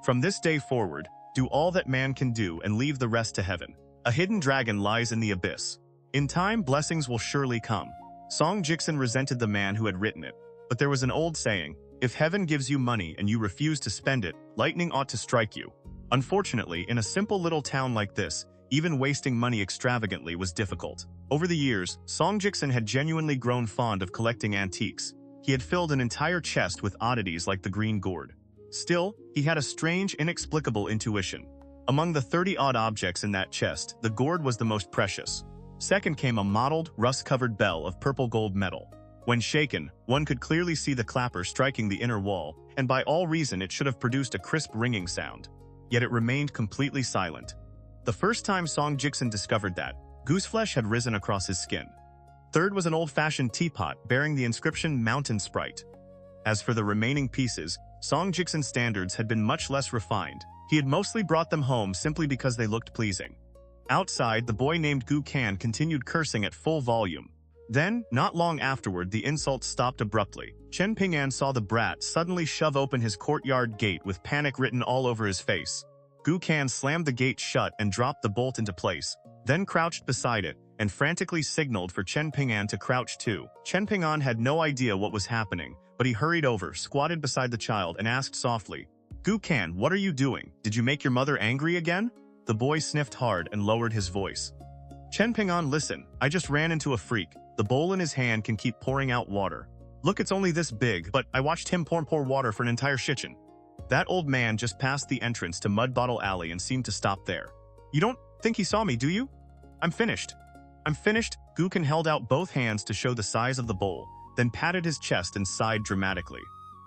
From this day forward, do all that man can do and leave the rest to heaven. A hidden dragon lies in the abyss. In time, blessings will surely come. Song Jixin resented the man who had written it, but there was an old saying, if heaven gives you money and you refuse to spend it, lightning ought to strike you. Unfortunately, in a simple little town like this, even wasting money extravagantly was difficult. Over the years, Song Jixin had genuinely grown fond of collecting antiques. He had filled an entire chest with oddities like the green gourd. Still, he had a strange, inexplicable intuition. Among the 30-odd objects in that chest, the gourd was the most precious. Second came a mottled, rust-covered bell of purple gold metal. When shaken, one could clearly see the clapper striking the inner wall, and by all reason it should have produced a crisp ringing sound. Yet it remained completely silent. The first time Song Jixin discovered that, gooseflesh had risen across his skin. Third was an old-fashioned teapot bearing the inscription Mountain Sprite. As for the remaining pieces, Song Jixin's standards had been much less refined. He had mostly brought them home simply because they looked pleasing. Outside, the boy named Gu Can continued cursing at full volume. Then, not long afterward, the insults stopped abruptly. Chen Ping'an saw the brat suddenly shove open his courtyard gate with panic written all over his face. Gu Can slammed the gate shut and dropped the bolt into place, then crouched beside it and frantically signaled for Chen Ping'an to crouch too. Chen Ping'an had no idea what was happening, but he hurried over, squatted beside the child, and asked softly, Gu Can, what are you doing? Did you make your mother angry again? The boy sniffed hard and lowered his voice. Chen Ping'an, listen, I just ran into a freak. The bowl in his hand can keep pouring out water. Look, it's only this big, but I watched him pour water for an entire kitchen. That old man just passed the entrance to Mud Bottle Alley and seemed to stop there. You don't think he saw me, do you? I'm finished. I'm finished. Gu Can held out both hands to show the size of the bowl, then patted his chest and sighed dramatically.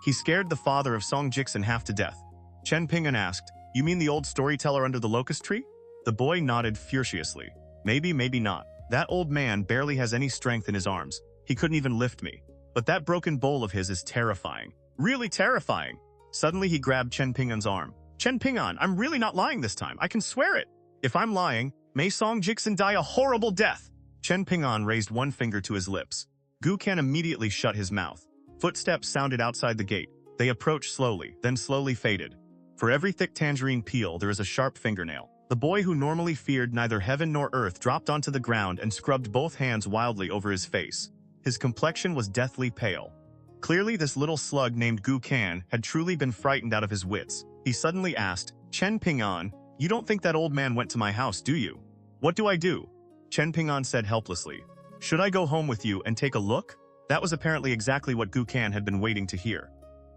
He scared the father of Song Jixin half to death. Chen Ping'an asked, you mean the old storyteller under the locust tree? The boy nodded furiously. Maybe, maybe not. That old man barely has any strength in his arms. He couldn't even lift me. But that broken bowl of his is terrifying. Really terrifying. Suddenly he grabbed Chen Ping'an's arm. Chen Ping'an, I'm really not lying this time. I can swear it. If I'm lying, may Song Jixin die a horrible death. Chen Ping'an raised one finger to his lips. Gu Can immediately shut his mouth. Footsteps sounded outside the gate. They approached slowly, then slowly faded. For every thick tangerine peel, there is a sharp fingernail. The boy who normally feared neither heaven nor earth dropped onto the ground and scrubbed both hands wildly over his face. His complexion was deathly pale. Clearly, this little slug named Gu Can had truly been frightened out of his wits. He suddenly asked, Chen Ping'an, you don't think that old man went to my house, do you? What do I do? Chen Ping'an said helplessly. Should I go home with you and take a look? That was apparently exactly what Gu Can had been waiting to hear.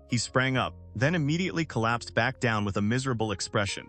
He sprang up, then immediately collapsed back down with a miserable expression.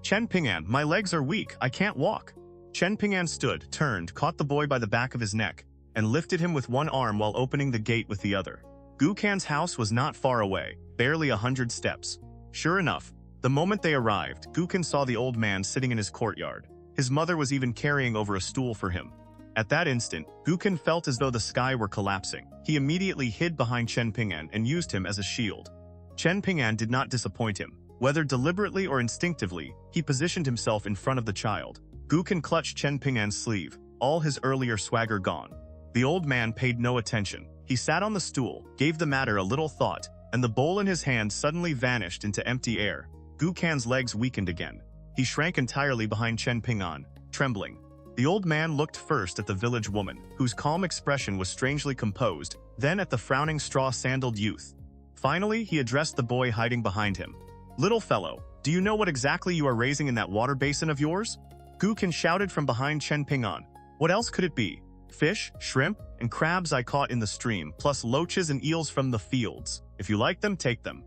Chen Ping'an, my legs are weak, I can't walk. Chen Ping'an stood, turned, caught the boy by the back of his neck, and lifted him with one arm while opening the gate with the other. Gukan's house was not far away, barely 100 steps. Sure enough, the moment they arrived, Gukan saw the old man sitting in his courtyard. His mother was even carrying over a stool for him. At that instant, Gukan felt as though the sky were collapsing. He immediately hid behind Chen Ping'an and used him as a shield. Chen Ping'an did not disappoint him. Whether deliberately or instinctively, he positioned himself in front of the child. Gukan clutched Chen Ping'an's sleeve, all his earlier swagger gone. The old man paid no attention. He sat on the stool, gave the matter a little thought, and the bowl in his hand suddenly vanished into empty air. Gukan's legs weakened again. He shrank entirely behind Chen Ping'an, trembling. The old man looked first at the village woman, whose calm expression was strangely composed, then at the frowning straw-sandaled youth. Finally, he addressed the boy hiding behind him. "Little fellow, do you know what exactly you are raising in that water basin of yours?" Gukan shouted from behind Chen Ping'an. "What else could it be? Fish, shrimp, and crabs I caught in the stream, plus loaches and eels from the fields. If you like them, take them."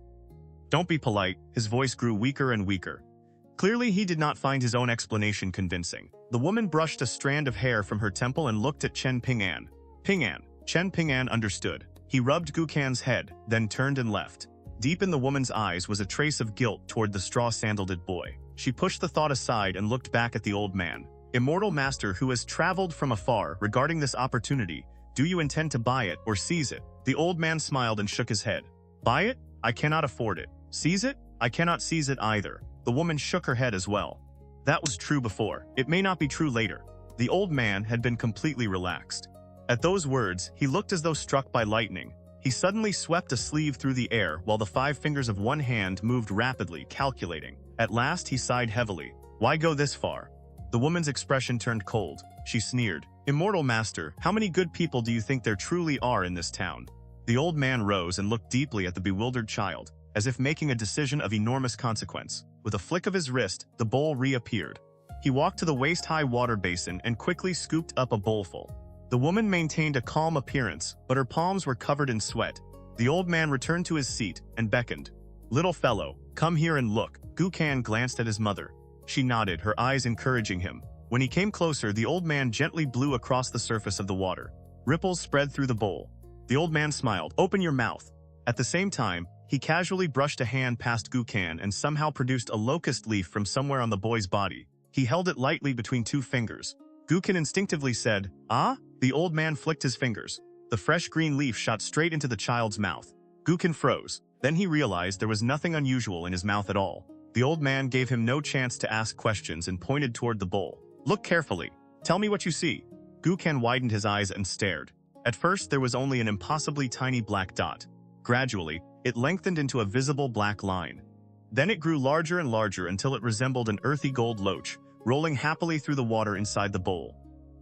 "Don't be polite." His voice grew weaker and weaker. Clearly, he did not find his own explanation convincing. The woman brushed a strand of hair from her temple and looked at Chen Ping'an. "Ping'an." Chen Ping'an understood. He rubbed Gukan's head, then turned and left. Deep in the woman's eyes was a trace of guilt toward the straw-sandaled boy. She pushed the thought aside and looked back at the old man. "Immortal master who has traveled from afar regarding this opportunity, do you intend to buy it or seize it?" The old man smiled and shook his head. "Buy it? I cannot afford it. Seize it? I cannot seize it either." The woman shook her head as well. That was true before. It may not be true later. The old man had been completely relaxed. At those words, he looked as though struck by lightning. He suddenly swept a sleeve through the air while the 5 fingers of one hand moved rapidly, calculating. At last, he sighed heavily. "Why go this far?" The woman's expression turned cold. She sneered. "Immortal master, how many good people do you think there truly are in this town?" The old man rose and looked deeply at the bewildered child, as if making a decision of enormous consequence. With a flick of his wrist, the bowl reappeared. He walked to the waist-high water basin and quickly scooped up a bowlful. The woman maintained a calm appearance, but her palms were covered in sweat. The old man returned to his seat and beckoned. "Little fellow, come here and look." Gukan glanced at his mother. She nodded, her eyes encouraging him. When he came closer, the old man gently blew across the surface of the water. Ripples spread through the bowl. The old man smiled. "Open your mouth." At the same time, he casually brushed a hand past Gukan and somehow produced a locust leaf from somewhere on the boy's body. He held it lightly between 2 fingers. Gukan instinctively said, "Ah?" The old man flicked his fingers. The fresh green leaf shot straight into the child's mouth. Gukan froze. Then he realized there was nothing unusual in his mouth at all. The old man gave him no chance to ask questions and pointed toward the bowl. "Look carefully. Tell me what you see." Gukan widened his eyes and stared. At first, there was only an impossibly tiny black dot. Gradually, it lengthened into a visible black line. Then it grew larger and larger until it resembled an earthy gold loach, rolling happily through the water inside the bowl.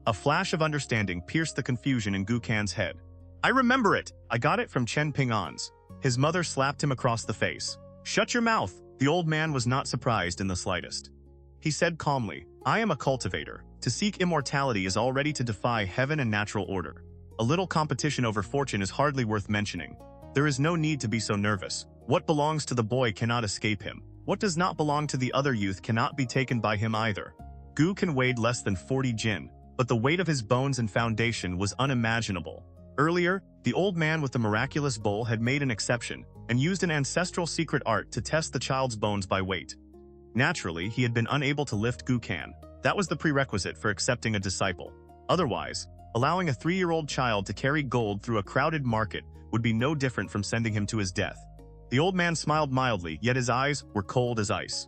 A flash of understanding pierced the confusion in Gukan's head. "I remember it! I got it from Chen Ping'an's." His mother slapped him across the face. "Shut your mouth!" The old man was not surprised in the slightest. He said calmly, "I am a cultivator. To seek immortality is already to defy heaven and natural order. A little competition over fortune is hardly worth mentioning. There is no need to be so nervous. What belongs to the boy cannot escape him. What does not belong to the other youth cannot be taken by him either." Gukan weighed less than 40 jin, but the weight of his bones and foundation was unimaginable. Earlier, the old man with the miraculous bowl had made an exception and used an ancestral secret art to test the child's bones by weight. Naturally, he had been unable to lift Gukan. That was the prerequisite for accepting a disciple. Otherwise, allowing a 3-year-old child to carry gold through a crowded market would be no different from sending him to his death. The old man smiled mildly, yet his eyes were cold as ice.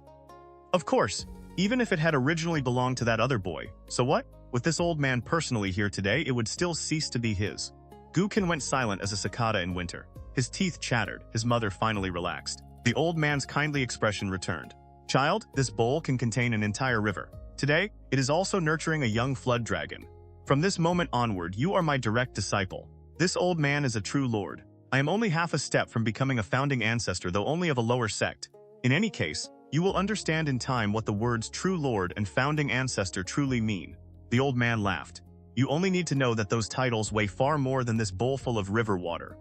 "Of course, even if it had originally belonged to that other boy, so what? With this old man personally here today, it would still cease to be his." Gukan went silent as a cicada in winter. His teeth chattered. His mother finally relaxed. The old man's kindly expression returned. "Child, this bowl can contain an entire river. Today, it is also nurturing a young flood dragon. From this moment onward, you are my direct disciple. This old man is a true lord. I am only half a step from becoming a founding ancestor, though only of a lower sect. In any case, you will understand in time what the words true lord and founding ancestor truly mean." The old man laughed. "You only need to know that those titles weigh far more than this bowl full of river water."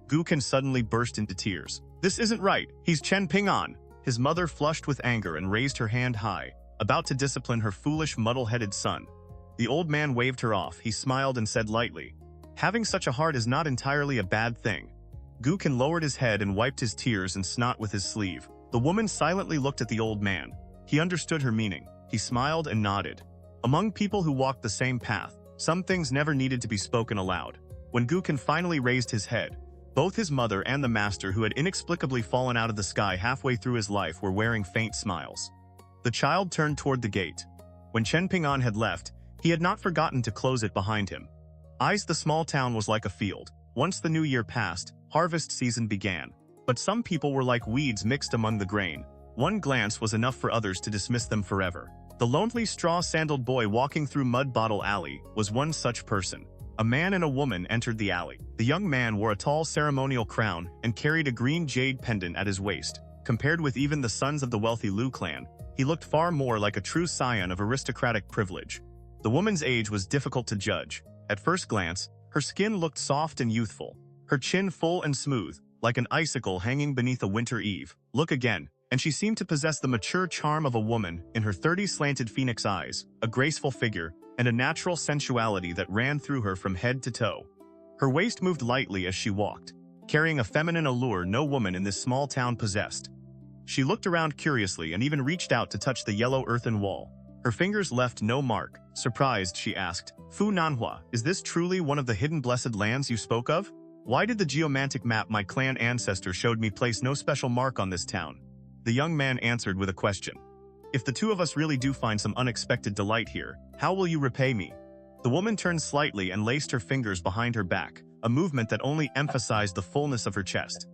Gukan suddenly burst into tears. "This isn't right. He's Chen Ping'an." His mother flushed with anger and raised her hand high, about to discipline her foolish, muddle-headed son. The old man waved her off. He smiled and said lightly, Having such a heart is not entirely a bad thing. Gukin lowered his head and wiped his tears and snot with his sleeve. The woman silently looked at the old man. He understood her meaning. He smiled and nodded. Among people who walked the same path, some things never needed to be spoken aloud. When Gukin finally raised his head, both his mother and the master, who had inexplicably fallen out of the sky halfway through his life, were wearing faint smiles. The child turned toward the gate. When Chen Ping'an had left, he had not forgotten to close it behind him. The small town was like a field. Once the new year passed, harvest season began. But some people were like weeds mixed among the grain. One glance was enough for others to dismiss them forever. The lonely straw-sandaled boy walking through Mud Bottle Alley was one such person. A man and a woman entered the alley. The young man wore a tall ceremonial crown and carried a green jade pendant at his waist. Compared with even the sons of the wealthy Liu clan, he looked far more like a true scion of aristocratic privilege. The woman's age was difficult to judge. At first glance, her skin looked soft and youthful, her chin full and smooth, like an icicle hanging beneath a winter eve. Look again, and she seemed to possess the mature charm of a woman. In her 30s slanted phoenix eyes, a graceful figure, and a natural sensuality that ran through her from head to toe. Her waist moved lightly as she walked, carrying a feminine allure no woman in this small town possessed. She looked around curiously and even reached out to touch the yellow earthen wall. Her fingers left no mark. Surprised, she asked, "Fu Nanhua, is this truly one of the hidden blessed lands you spoke of? Why did the geomantic map my clan ancestor showed me place no special mark on this town?" The young man answered with a question. "If the two of us really do find some unexpected delight here, how will you repay me?" The woman turned slightly and laced her fingers behind her back, a movement that only emphasized the fullness of her chest.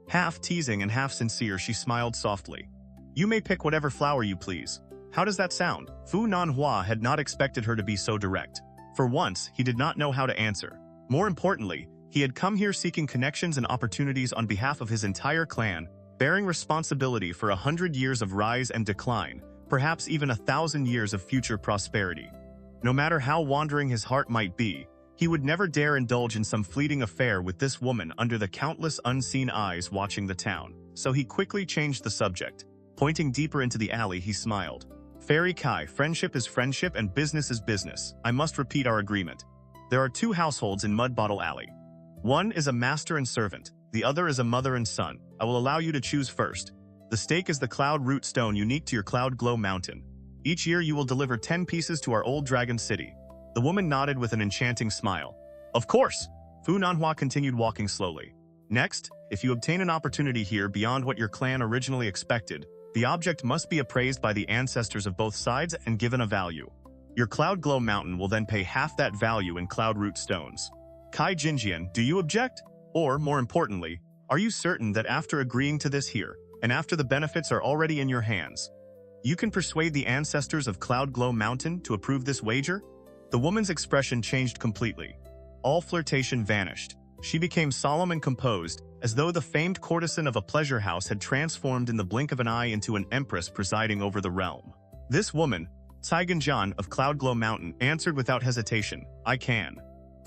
Half teasing and half sincere, she smiled softly. "You may pick whatever flower you please. How does that sound?" Fu Nanhua had not expected her to be so direct. For once, he did not know how to answer. More importantly, he had come here seeking connections and opportunities on behalf of his entire clan, bearing responsibility for 100 years of rise and decline, perhaps even 1,000 years of future prosperity. No matter how wandering his heart might be, he would never dare indulge in some fleeting affair with this woman under the countless unseen eyes watching the town. So he quickly changed the subject. Pointing deeper into the alley, he smiled. "Fairy Kai, friendship is friendship and business is business. I must repeat our agreement. There are two households in Mud Bottle Alley. One is a master and servant. The other is a mother and son. I will allow you to choose first. The stake is the cloud root stone unique to your Cloud Glow Mountain. Each year you will deliver 10 pieces to our old dragon city." The woman nodded with an enchanting smile. "Of course!" Fu Nanhua continued walking slowly. "Next, if you obtain an opportunity here beyond what your clan originally expected, the object must be appraised by the ancestors of both sides and given a value. Your Cloud Glow Mountain will then pay half that value in cloud root stones. Kai Jinjian, do you object? Or, more importantly, are you certain that after agreeing to this here, and after the benefits are already in your hands, you can persuade the ancestors of Cloud Glow Mountain to approve this wager?" The woman's expression changed completely. All flirtation vanished. She became solemn and composed, as though the famed courtesan of a pleasure house had transformed in the blink of an eye into an empress presiding over the realm. This woman, Caiganjian of Cloud Glow Mountain, answered without hesitation, "I can."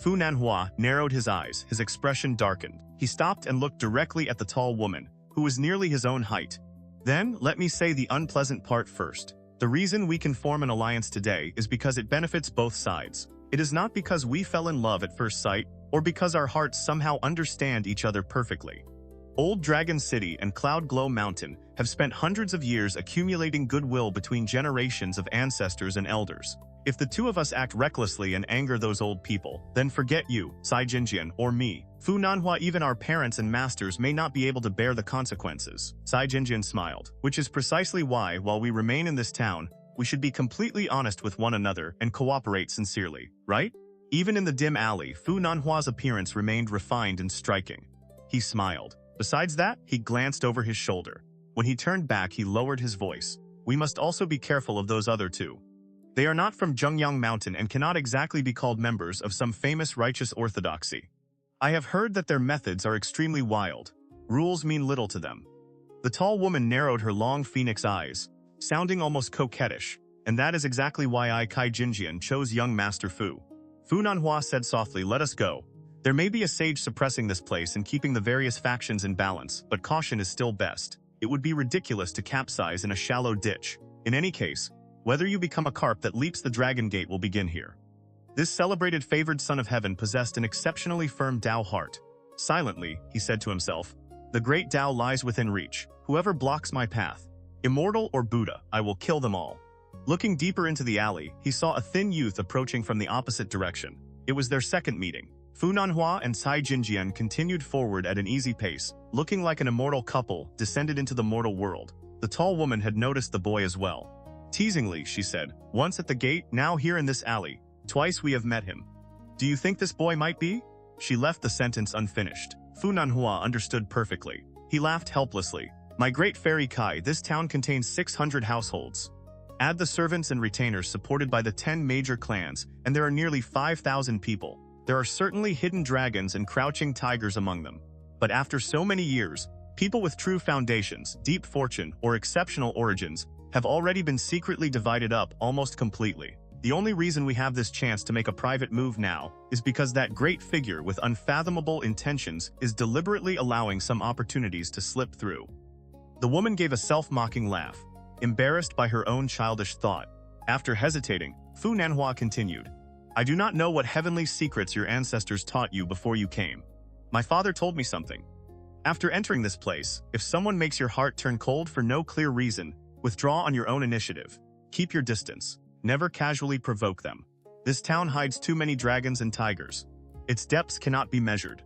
Fu Nanhua narrowed his eyes, his expression darkened. He stopped and looked directly at the tall woman, who was nearly his own height. "Then, let me say the unpleasant part first. The reason we can form an alliance today is because it benefits both sides. It is not because we fell in love at first sight, or because our hearts somehow understand each other perfectly. Old Dragon City and Cloud Glow Mountain have spent hundreds of years accumulating goodwill between generations of ancestors and elders. If the two of us act recklessly and anger those old people, then forget you, Cai Jinjian, or me, Fu Nanhua, even our parents and masters may not be able to bear the consequences." Cai Jinjian smiled. "Which is precisely why, while we remain in this town, we should be completely honest with one another and cooperate sincerely, right?" Even in the dim alley, Fu Nanhua's appearance remained refined and striking. He smiled. Besides that, he glanced over his shoulder. When he turned back, he lowered his voice. "We must also be careful of those other two. They are not from Zhongyang Mountain and cannot exactly be called members of some famous righteous orthodoxy. I have heard that their methods are extremely wild. Rules mean little to them." The tall woman narrowed her long phoenix eyes, sounding almost coquettish, "And that is exactly why I, Kai Jinjian, chose young Master Fu." Fu Nanhua said softly, "Let us go. There may be a sage suppressing this place and keeping the various factions in balance, but caution is still best. It would be ridiculous to capsize in a shallow ditch. In any case, whether you become a carp that leaps the dragon gate will begin here." This celebrated favored son of heaven possessed an exceptionally firm Tao heart. Silently, he said to himself, "The great Tao lies within reach. Whoever blocks my path, immortal or Buddha, I will kill them all." Looking deeper into the alley, he saw a thin youth approaching from the opposite direction. It was their second meeting. Fu Nanhua and Cai Jinjian continued forward at an easy pace, looking like an immortal couple descended into the mortal world. The tall woman had noticed the boy as well. Teasingly, she said, "Once at the gate, now here in this alley. Twice we have met him. Do you think this boy might be?" She left the sentence unfinished. Fu Nanhua understood perfectly. He laughed helplessly. "My great fairy Kai, this town contains 600 households. Add the servants and retainers supported by the 10 major clans, and there are nearly 5,000 people. There are certainly hidden dragons and crouching tigers among them. But after so many years, people with true foundations, deep fortune, or exceptional origins have already been secretly divided up almost completely. The only reason we have this chance to make a private move now is because that great figure with unfathomable intentions is deliberately allowing some opportunities to slip through." The woman gave a self-mocking laugh, embarrassed by her own childish thought. After hesitating, Fu Nanhua continued, "I do not know what heavenly secrets your ancestors taught you before you came. My father told me something. After entering this place, if someone makes your heart turn cold for no clear reason, withdraw on your own initiative. Keep your distance. Never casually provoke them. This town hides too many dragons and tigers. Its depths cannot be measured.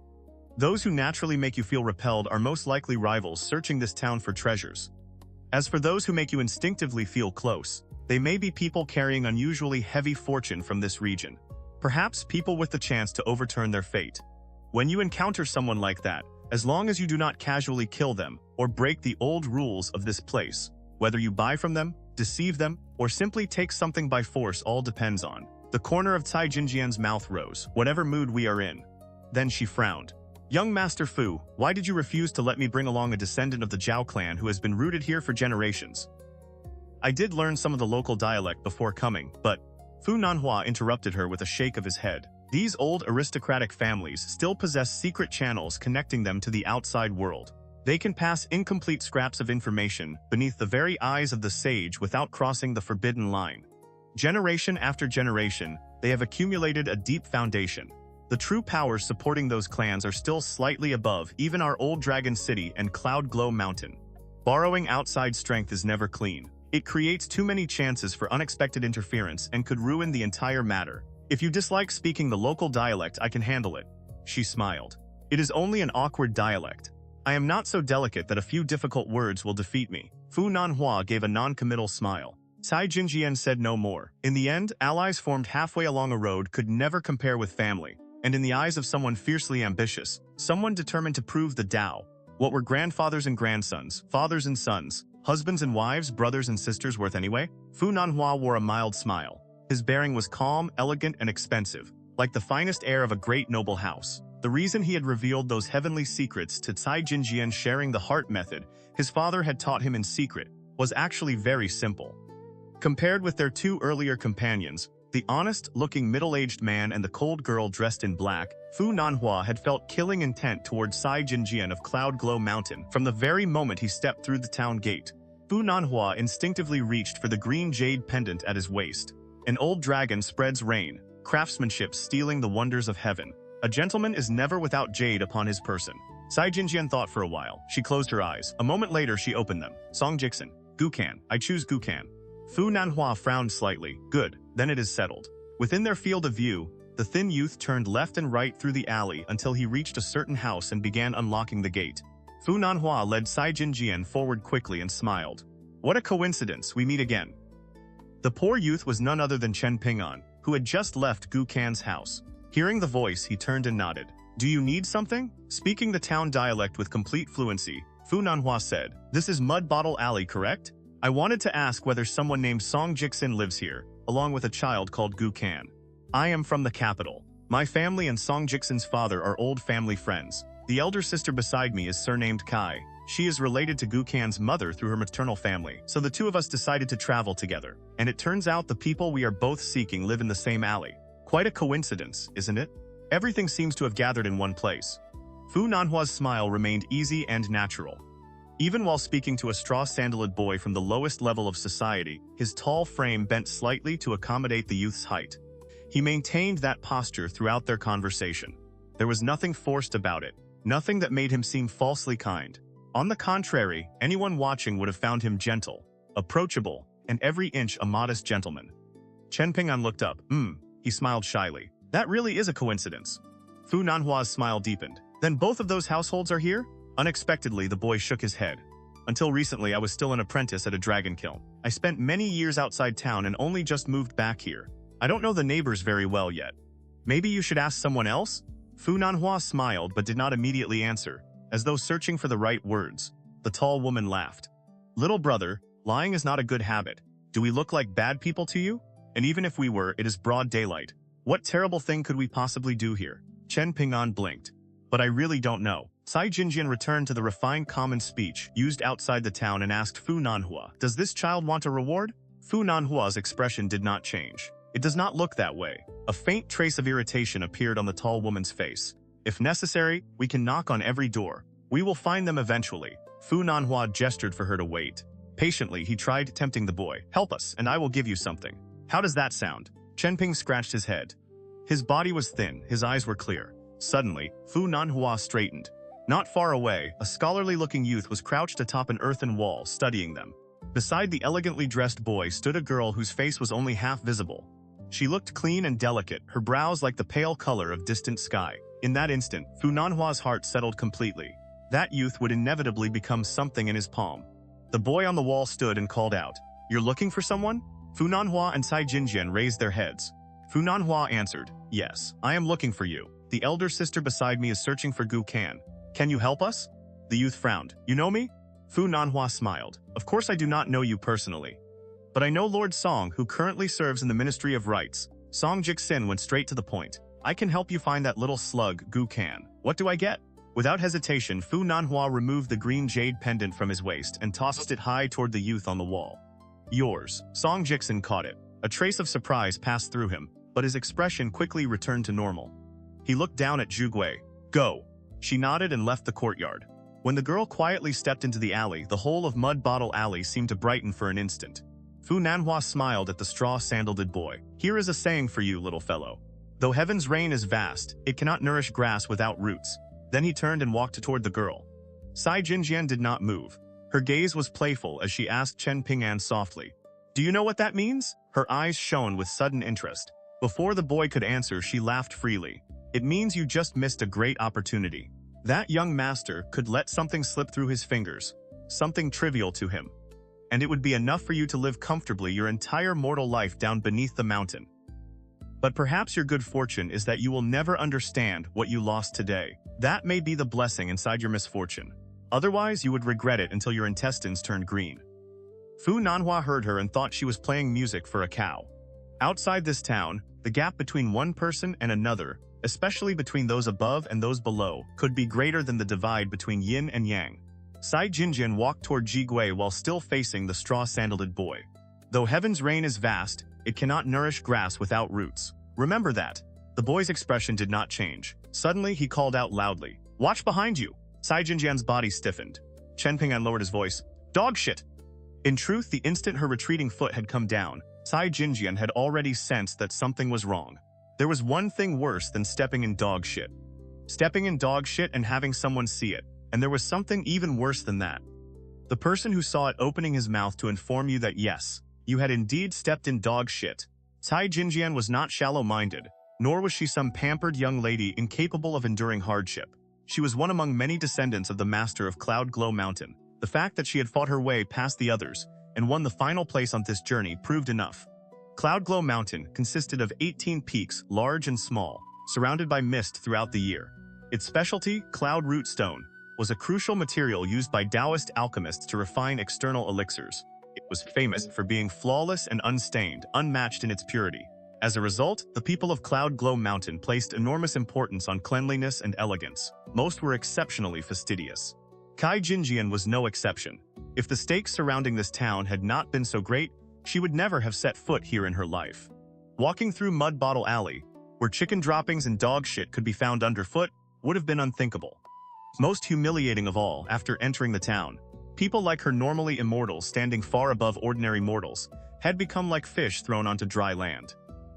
Those who naturally make you feel repelled are most likely rivals searching this town for treasures. As for those who make you instinctively feel close, they may be people carrying unusually heavy fortune from this region. Perhaps people with the chance to overturn their fate. When you encounter someone like that, as long as you do not casually kill them or break the old rules of this place, whether you buy from them, deceive them, or simply take something by force all depends on." The corner of Cai Jinjian's mouth rose. "Whatever mood we are in." Then she frowned. "Young Master Fu, why did you refuse to let me bring along a descendant of the Zhao clan who has been rooted here for generations?" "I did learn some of the local dialect before coming, but..." Fu Nanhua interrupted her with a shake of his head. "These old aristocratic families still possess secret channels connecting them to the outside world. They can pass incomplete scraps of information beneath the very eyes of the sage without crossing the forbidden line. Generation after generation, they have accumulated a deep foundation. The true powers supporting those clans are still slightly above even our old Dragon City and Cloud Glow Mountain. Borrowing outside strength is never clean. It creates too many chances for unexpected interference and could ruin the entire matter. If you dislike speaking the local dialect, I can handle it." She smiled. "It is only an awkward dialect. I am not so delicate that a few difficult words will defeat me." Fu Nanhua gave a non-committal smile. Cai Jinjian said no more. In the end, allies formed halfway along a road could never compare with family. And in the eyes of someone fiercely ambitious, someone determined to prove the Tao, what were grandfathers and grandsons, fathers and sons, husbands and wives, brothers and sisters worth anyway? Fu Nanhua wore a mild smile. His bearing was calm, elegant, and expensive, like the finest heir of a great noble house. The reason he had revealed those heavenly secrets to Cai Jinjian, sharing the heart method his father had taught him in secret, was actually very simple. Compared with their two earlier companions, the honest-looking middle-aged man and the cold girl dressed in black, Fu Nanhua had felt killing intent towards Cai Jinjian of Cloud Glow Mountain from the very moment he stepped through the town gate. Fu Nanhua instinctively reached for the green jade pendant at his waist. An old dragon spreads rain, craftsmanship stealing the wonders of heaven. A gentleman is never without jade upon his person. Cai Jinjian thought for a while. She closed her eyes. A moment later, she opened them. Song Jixin. Gukan. I choose Gukan. Fu Nanhua frowned slightly. Good, then it is settled. Within their field of view, the thin youth turned left and right through the alley until he reached a certain house and began unlocking the gate. Fu Nanhua led Cai Jinjian forward quickly and smiled. What a coincidence, we meet again. The poor youth was none other than Chen Ping'an, who had just left Gukan's house. Hearing the voice, he turned and nodded. Do you need something? Speaking the town dialect with complete fluency, Fu Nanhua said, This is Mud Bottle Alley, correct? I wanted to ask whether someone named Song Jixin lives here, along with a child called Gukan. I am from the capital. My family and Song Jixin's father are old family friends. The elder sister beside me is surnamed Kai. She is related to Gukan's mother through her maternal family, so the two of us decided to travel together. And it turns out the people we are both seeking live in the same alley. Quite a coincidence, isn't it? Everything seems to have gathered in one place. Fu Nanhua's smile remained easy and natural. Even while speaking to a straw-sandaled boy from the lowest level of society, his tall frame bent slightly to accommodate the youth's height. He maintained that posture throughout their conversation. There was nothing forced about it, nothing that made him seem falsely kind. On the contrary, anyone watching would have found him gentle, approachable, and every inch a modest gentleman. Chen Ping'an looked up. He smiled shyly. That really is a coincidence. Fu Nanhua's smile deepened. Then both of those households are here? Unexpectedly, the boy shook his head. Until recently, I was still an apprentice at a dragon kiln. I spent many years outside town and only just moved back here. I don't know the neighbors very well yet. Maybe you should ask someone else? Fu Nanhua smiled but did not immediately answer, as though searching for the right words. The tall woman laughed. Little brother, lying is not a good habit. Do we look like bad people to you? And even if we were, it is broad daylight. What terrible thing could we possibly do here? Chen Ping'an blinked. But I really don't know. Jixin returned to the refined common speech used outside the town and asked Fu Nanhua, does this child want a reward? Fu Nanhua's expression did not change. It does not look that way. A faint trace of irritation appeared on the tall woman's face. If necessary, we can knock on every door. We will find them eventually. Fu Nanhua gestured for her to wait. Patiently, he tried tempting the boy. Help us, and I will give you something. How does that sound? Chen Ping scratched his head. His body was thin, his eyes were clear. Suddenly, Fu Nanhua straightened. Not far away, a scholarly-looking youth was crouched atop an earthen wall, studying them. Beside the elegantly dressed boy stood a girl whose face was only half visible. She looked clean and delicate, her brows like the pale color of distant sky. In that instant, Fu Nanhua's heart settled completely. That youth would inevitably become something in his palm. The boy on the wall stood and called out, "You're looking for someone?" Fu Nanhua and Jixin raised their heads. Fu Nanhua answered, "Yes, I am looking for you. The elder sister beside me is searching for Gu Can. Can you help us?" The youth frowned. "You know me?" Fu Nanhua smiled. "Of course I do not know you personally. But I know Lord Song, who currently serves in the Ministry of Rights." Song Jixin went straight to the point. "I can help you find that little slug, Gu Can. What do I get?" Without hesitation, Fu Nanhua removed the green jade pendant from his waist and tossed it high toward the youth on the wall. "Yours." Song Jixin caught it. A trace of surprise passed through him, but his expression quickly returned to normal. He looked down at Zhigui. "Go." She nodded and left the courtyard. When the girl quietly stepped into the alley, the whole of Mud Bottle Alley seemed to brighten for an instant. Fu Nanhua smiled at the straw-sandaled boy. "Here is a saying for you, little fellow. Though heaven's rain is vast, it cannot nourish grass without roots." Then he turned and walked toward the girl. Jixin did not move. Her gaze was playful as she asked Chen Ping'an softly, "Do you know what that means?" Her eyes shone with sudden interest. Before the boy could answer, she laughed freely. "It means you just missed a great opportunity." That young master could let something slip through his fingers, something trivial to him. And it would be enough for you to live comfortably your entire mortal life down beneath the mountain. But perhaps your good fortune is that you will never understand what you lost today. That may be the blessing inside your misfortune. Otherwise, you would regret it until your intestines turned green. Fu Nanhua heard her and thought she was playing music for a cow. Outside this town, the gap between one person and another, especially between those above and those below, could be greater than the divide between yin and yang. Jixin walked toward Zhigui while still facing the straw-sandaled boy. Though heaven's rain is vast, it cannot nourish grass without roots. Remember that. The boy's expression did not change. Suddenly, he called out loudly, "Watch behind you!" Jixin's body stiffened. Chen Ping'an lowered his voice, "Dog shit!" In truth, the instant her retreating foot had come down, Jixin had already sensed that something was wrong. There was one thing worse than stepping in dog shit. Stepping in dog shit and having someone see it. And there was something even worse than that. The person who saw it opening his mouth to inform you that yes, you had indeed stepped in dog shit. Jixin was not shallow-minded, nor was she some pampered young lady incapable of enduring hardship. She was one among many descendants of the master of Cloud Glow Mountain. The fact that she had fought her way past the others and won the final place on this journey proved enough. Cloud Glow Mountain consisted of 18 peaks, large and small, surrounded by mist throughout the year. Its specialty, Cloud Root Stone, was a crucial material used by Taoist alchemists to refine external elixirs. It was famous for being flawless and unstained, unmatched in its purity. As a result, the people of Cloud Glow Mountain placed enormous importance on cleanliness and elegance. Most were exceptionally fastidious. Jixin was no exception. If the stakes surrounding this town had not been so great, she would never have set foot here in her life. Walking through Mud Bottle Alley, where chicken droppings and dog shit could be found underfoot, would have been unthinkable. Most humiliating of all, after entering the town, people like her, normally immortals standing far above ordinary mortals, had become like fish thrown onto dry land.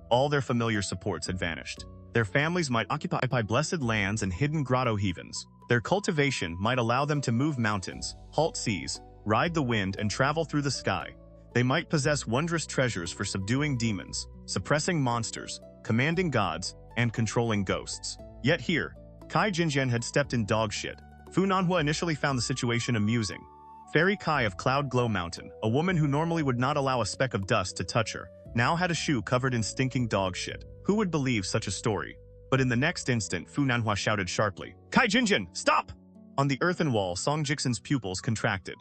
all their familiar supports had vanished. Their families might occupy blessed lands and hidden grotto heavens. Their cultivation might allow them to move mountains, halt seas, ride the wind, and travel through the sky. They might possess wondrous treasures for subduing demons, suppressing monsters, commanding gods, and controlling ghosts. Yet here, Kai Jinjian had stepped in dog shit. Fu Nanhua initially found the situation amusing. Fairy Kai of Cloud Glow Mountain, a woman who normally would not allow a speck of dust to touch her, now had a shoe covered in stinking dog shit. Who would believe such a story? But in the next instant, Fu Nanhua shouted sharply, "Kai Jinjian, stop!" On the earthen wall, Song Jixin's pupils contracted.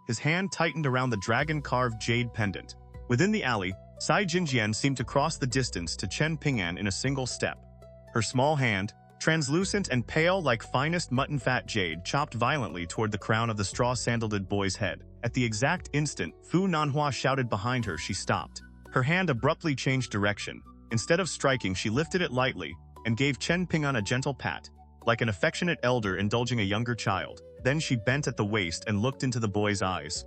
His hand tightened around the dragon-carved jade pendant. Within the alley, Cai Jinjian seemed to cross the distance to Chen Ping'an in a single step. Her small hand, translucent and pale like finest mutton fat jade, chopped violently toward the crown of the straw-sandaled boy's head. At the exact instant Fu Nanhua shouted behind her, she stopped. Her hand abruptly changed direction. Instead of striking, she lifted it lightly and gave Chen Ping'an a gentle pat, like an affectionate elder indulging a younger child. Then she bent at the waist and looked into the boy's eyes.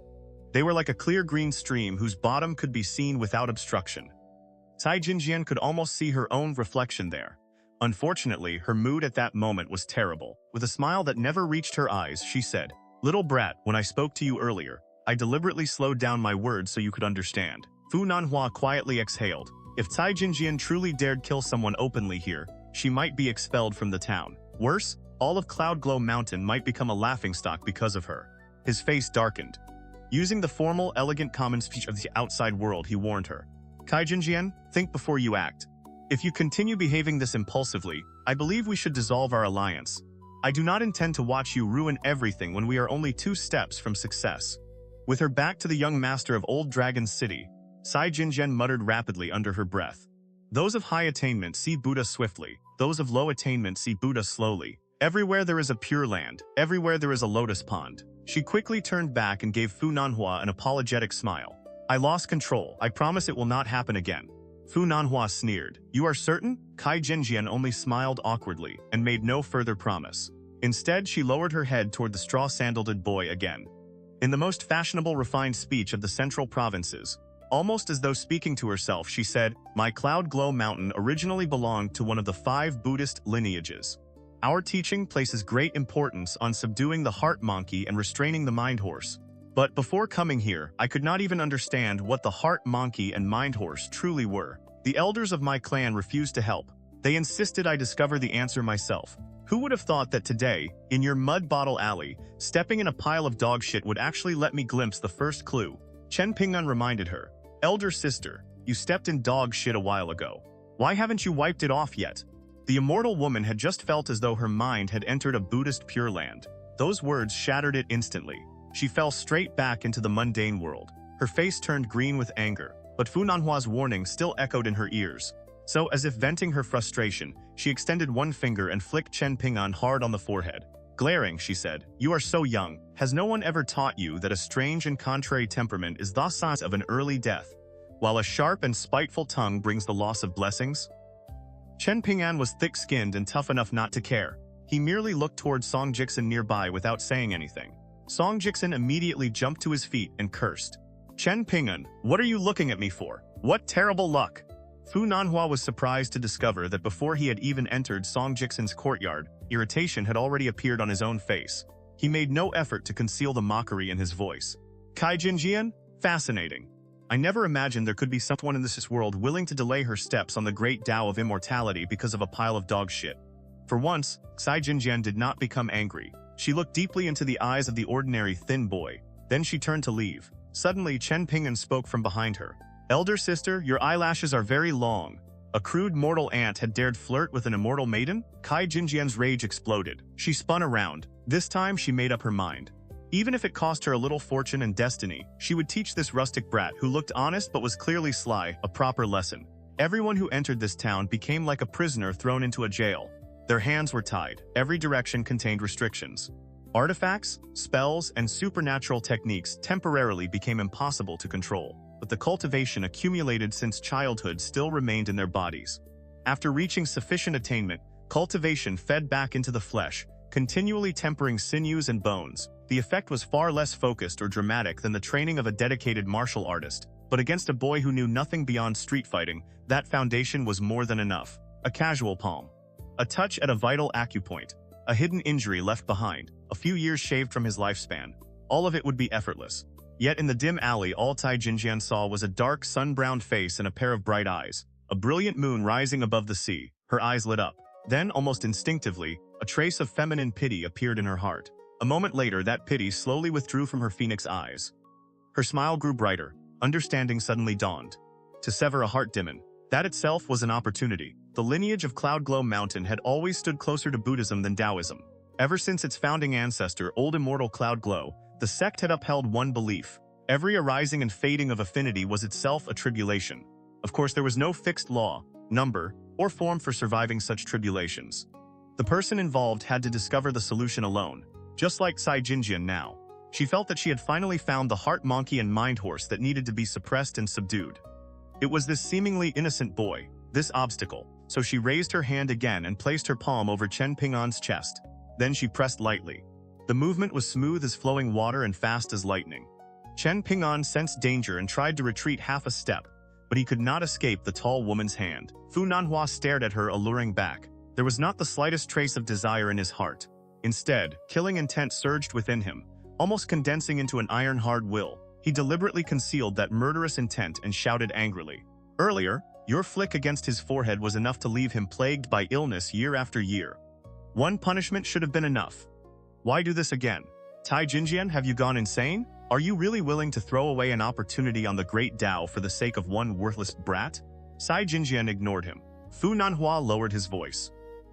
They were like a clear green stream whose bottom could be seen without obstruction. Cai Jinjian could almost see her own reflection there. Unfortunately, her mood at that moment was terrible. With a smile that never reached her eyes, she said, "Little brat, when I spoke to you earlier, I deliberately slowed down my words so you could understand." Fu Nanhua quietly exhaled. If Cai Jinjian truly dared kill someone openly here, she might be expelled from the town. Worse, all of Cloud Glow Mountain might become a laughingstock because of her. His face darkened. Using the formal, elegant common speech of the outside world, he warned her, "Cai Jinjian, think before you act. If you continue behaving this impulsively, I believe we should dissolve our alliance. I do not intend to watch you ruin everything when we are only 2 steps from success." With her back to the young master of Old Dragon City, Cai Jinjian muttered rapidly under her breath. Those of high attainment see Buddha swiftly, those of low attainment see Buddha slowly. Everywhere there is a pure land, everywhere there is a lotus pond. She quickly turned back and gave Fu Nanhua an apologetic smile. "I lost control. I promise it will not happen again." Fu Nanhua sneered. "You are certain?" Cai Jinjian only smiled awkwardly and made no further promise. Instead, she lowered her head toward the straw-sandaled boy again. In the most fashionable, refined speech of the central provinces, almost as though speaking to herself, she said, "My Cloud Glow Mountain originally belonged to one of the 5 Buddhist lineages. Our teaching places great importance on subduing the heart monkey and restraining the mind horse. But before coming here, I could not even understand what the heart monkey and mind horse truly were. The elders of my clan refused to help. They insisted I discover the answer myself. Who would have thought that today, in your mud bottle alley, stepping in a pile of dog shit would actually let me glimpse the first clue?" Chen Ping'an reminded her, "Elder sister, you stepped in dog shit a while ago. Why haven't you wiped it off yet?" The immortal woman had just felt as though her mind had entered a Buddhist Pure Land. Those words shattered it instantly. She fell straight back into the mundane world. Her face turned green with anger, but Fu Nanhua's warning still echoed in her ears. So, as if venting her frustration, she extended one finger and flicked Chen Ping'an hard on the forehead. Glaring, she said, "You are so young. Has no one ever taught you that a strange and contrary temperament is the sign of an early death, while a sharp and spiteful tongue brings the loss of blessings?" Chen Ping'an was thick-skinned and tough enough not to care. He merely looked toward Song Jixin nearby without saying anything. Song Jixin immediately jumped to his feet and cursed. "Chen Ping'an, what are you looking at me for? What terrible luck!" Fu Nanhua was surprised to discover that before he had even entered Song Jixin's courtyard, irritation had already appeared on his own face. He made no effort to conceal the mockery in his voice. "Cai Jinjian? Fascinating. I never imagined there could be someone in this world willing to delay her steps on the great Tao of immortality because of a pile of dog shit." For once, Cai Jinjian did not become angry. She looked deeply into the eyes of the ordinary thin boy. Then she turned to leave. Suddenly, Chen Ping'an spoke from behind her. "Elder sister, your eyelashes are very long. A crude mortal ant had dared flirt with an immortal maiden?" Cai Jinjian's rage exploded. She spun around. This time, she made up her mind. Even if it cost her a little fortune and destiny, she would teach this rustic brat who looked honest but was clearly sly a proper lesson. Everyone who entered this town became like a prisoner thrown into a jail. Their hands were tied. Every direction contained restrictions. Artifacts, spells, and supernatural techniques temporarily became impossible to control, but the cultivation accumulated since childhood still remained in their bodies. After reaching sufficient attainment, cultivation fed back into the flesh, continually tempering sinews and bones. The effect was far less focused or dramatic than the training of a dedicated martial artist, but against a boy who knew nothing beyond street fighting, that foundation was more than enough. A casual palm. A touch at a vital acupoint. A hidden injury left behind. A few years shaved from his lifespan. All of it would be effortless. Yet in the dim alley, all Tai Jinjian saw was a dark, sun-browned face and a pair of bright eyes. A brilliant moon rising above the sea. Her eyes lit up. Then, almost instinctively, a trace of feminine pity appeared in her heart. A moment later, that pity slowly withdrew from her phoenix eyes. Her smile grew brighter. Understanding suddenly dawned. To sever a heart demon. That itself was an opportunity. The lineage of Cloud Glow Mountain had always stood closer to Buddhism than Taoism. Ever since its founding ancestor, old immortal Cloud Glow, the sect had upheld one belief. Every arising and fading of affinity was itself a tribulation. Of course, there was no fixed law, number, or form for surviving such tribulations. The person involved had to discover the solution alone, just like Tai Jinjian now. She felt that she had finally found the heart monkey and mind horse that needed to be suppressed and subdued. It was this seemingly innocent boy, this obstacle, so she raised her hand again and placed her palm over Chen Ping'an's chest. Then she pressed lightly. The movement was smooth as flowing water and fast as lightning. Chen Ping'an sensed danger and tried to retreat half a step, but he could not escape the tall woman's hand. Fu Nanhua stared at her, alluring back. There was not the slightest trace of desire in his heart. Instead, killing intent surged within him, almost condensing into an iron-hard will. He deliberately concealed that murderous intent and shouted angrily. Earlier, your flick against his forehead was enough to leave him plagued by illness year after year. One punishment should have been enough. Why do this again? Tai Jinjian, have you gone insane? Are you really willing to throw away an opportunity on the great Tao for the sake of one worthless brat? Tai Jinjian ignored him. Fu Nanhua lowered his voice.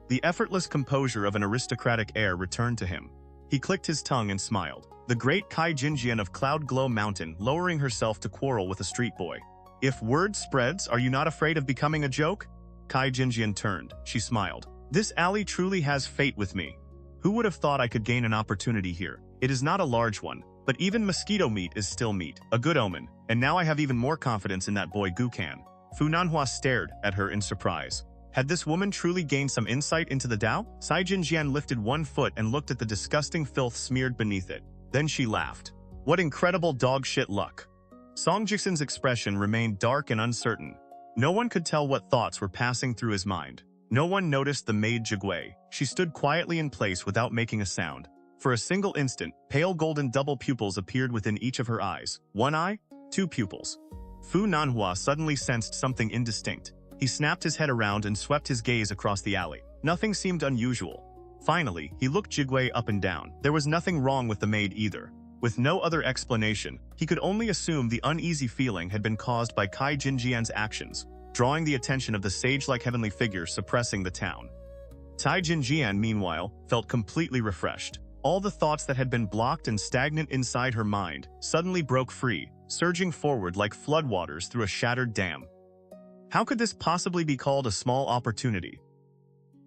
The effortless composure of an aristocratic air returned to him. He clicked his tongue and smiled. The great Tai Jinjian of Cloud Glow Mountain, lowering herself to quarrel with a street boy. If word spreads, are you not afraid of becoming a joke? Tai Jinjian turned. She smiled. This alley truly has fate with me. Who would have thought I could gain an opportunity here? It is not a large one, but even mosquito meat is still meat. A good omen. And now I have even more confidence in that boy Gukan. Fu Nanhua stared at her in surprise. Had this woman truly gained some insight into the Tao? Tai Jinjian lifted one foot and looked at the disgusting filth smeared beneath it. Then she laughed. What incredible dog shit luck. Song Jixin's expression remained dark and uncertain. No one could tell what thoughts were passing through his mind. No one noticed the maid Zhigui. She stood quietly in place without making a sound. For a single instant, pale golden double pupils appeared within each of her eyes. One eye, two pupils. Fu Nanhua suddenly sensed something indistinct. He snapped his head around and swept his gaze across the alley. Nothing seemed unusual. Finally, he looked Zhigui up and down. There was nothing wrong with the maid either. With no other explanation, he could only assume the uneasy feeling had been caused by Tai Jinjian's actions, drawing the attention of the sage-like heavenly figure suppressing the town. Tai Jinjian, meanwhile, felt completely refreshed. All the thoughts that had been blocked and stagnant inside her mind suddenly broke free, surging forward like floodwaters through a shattered dam. How could this possibly be called a small opportunity?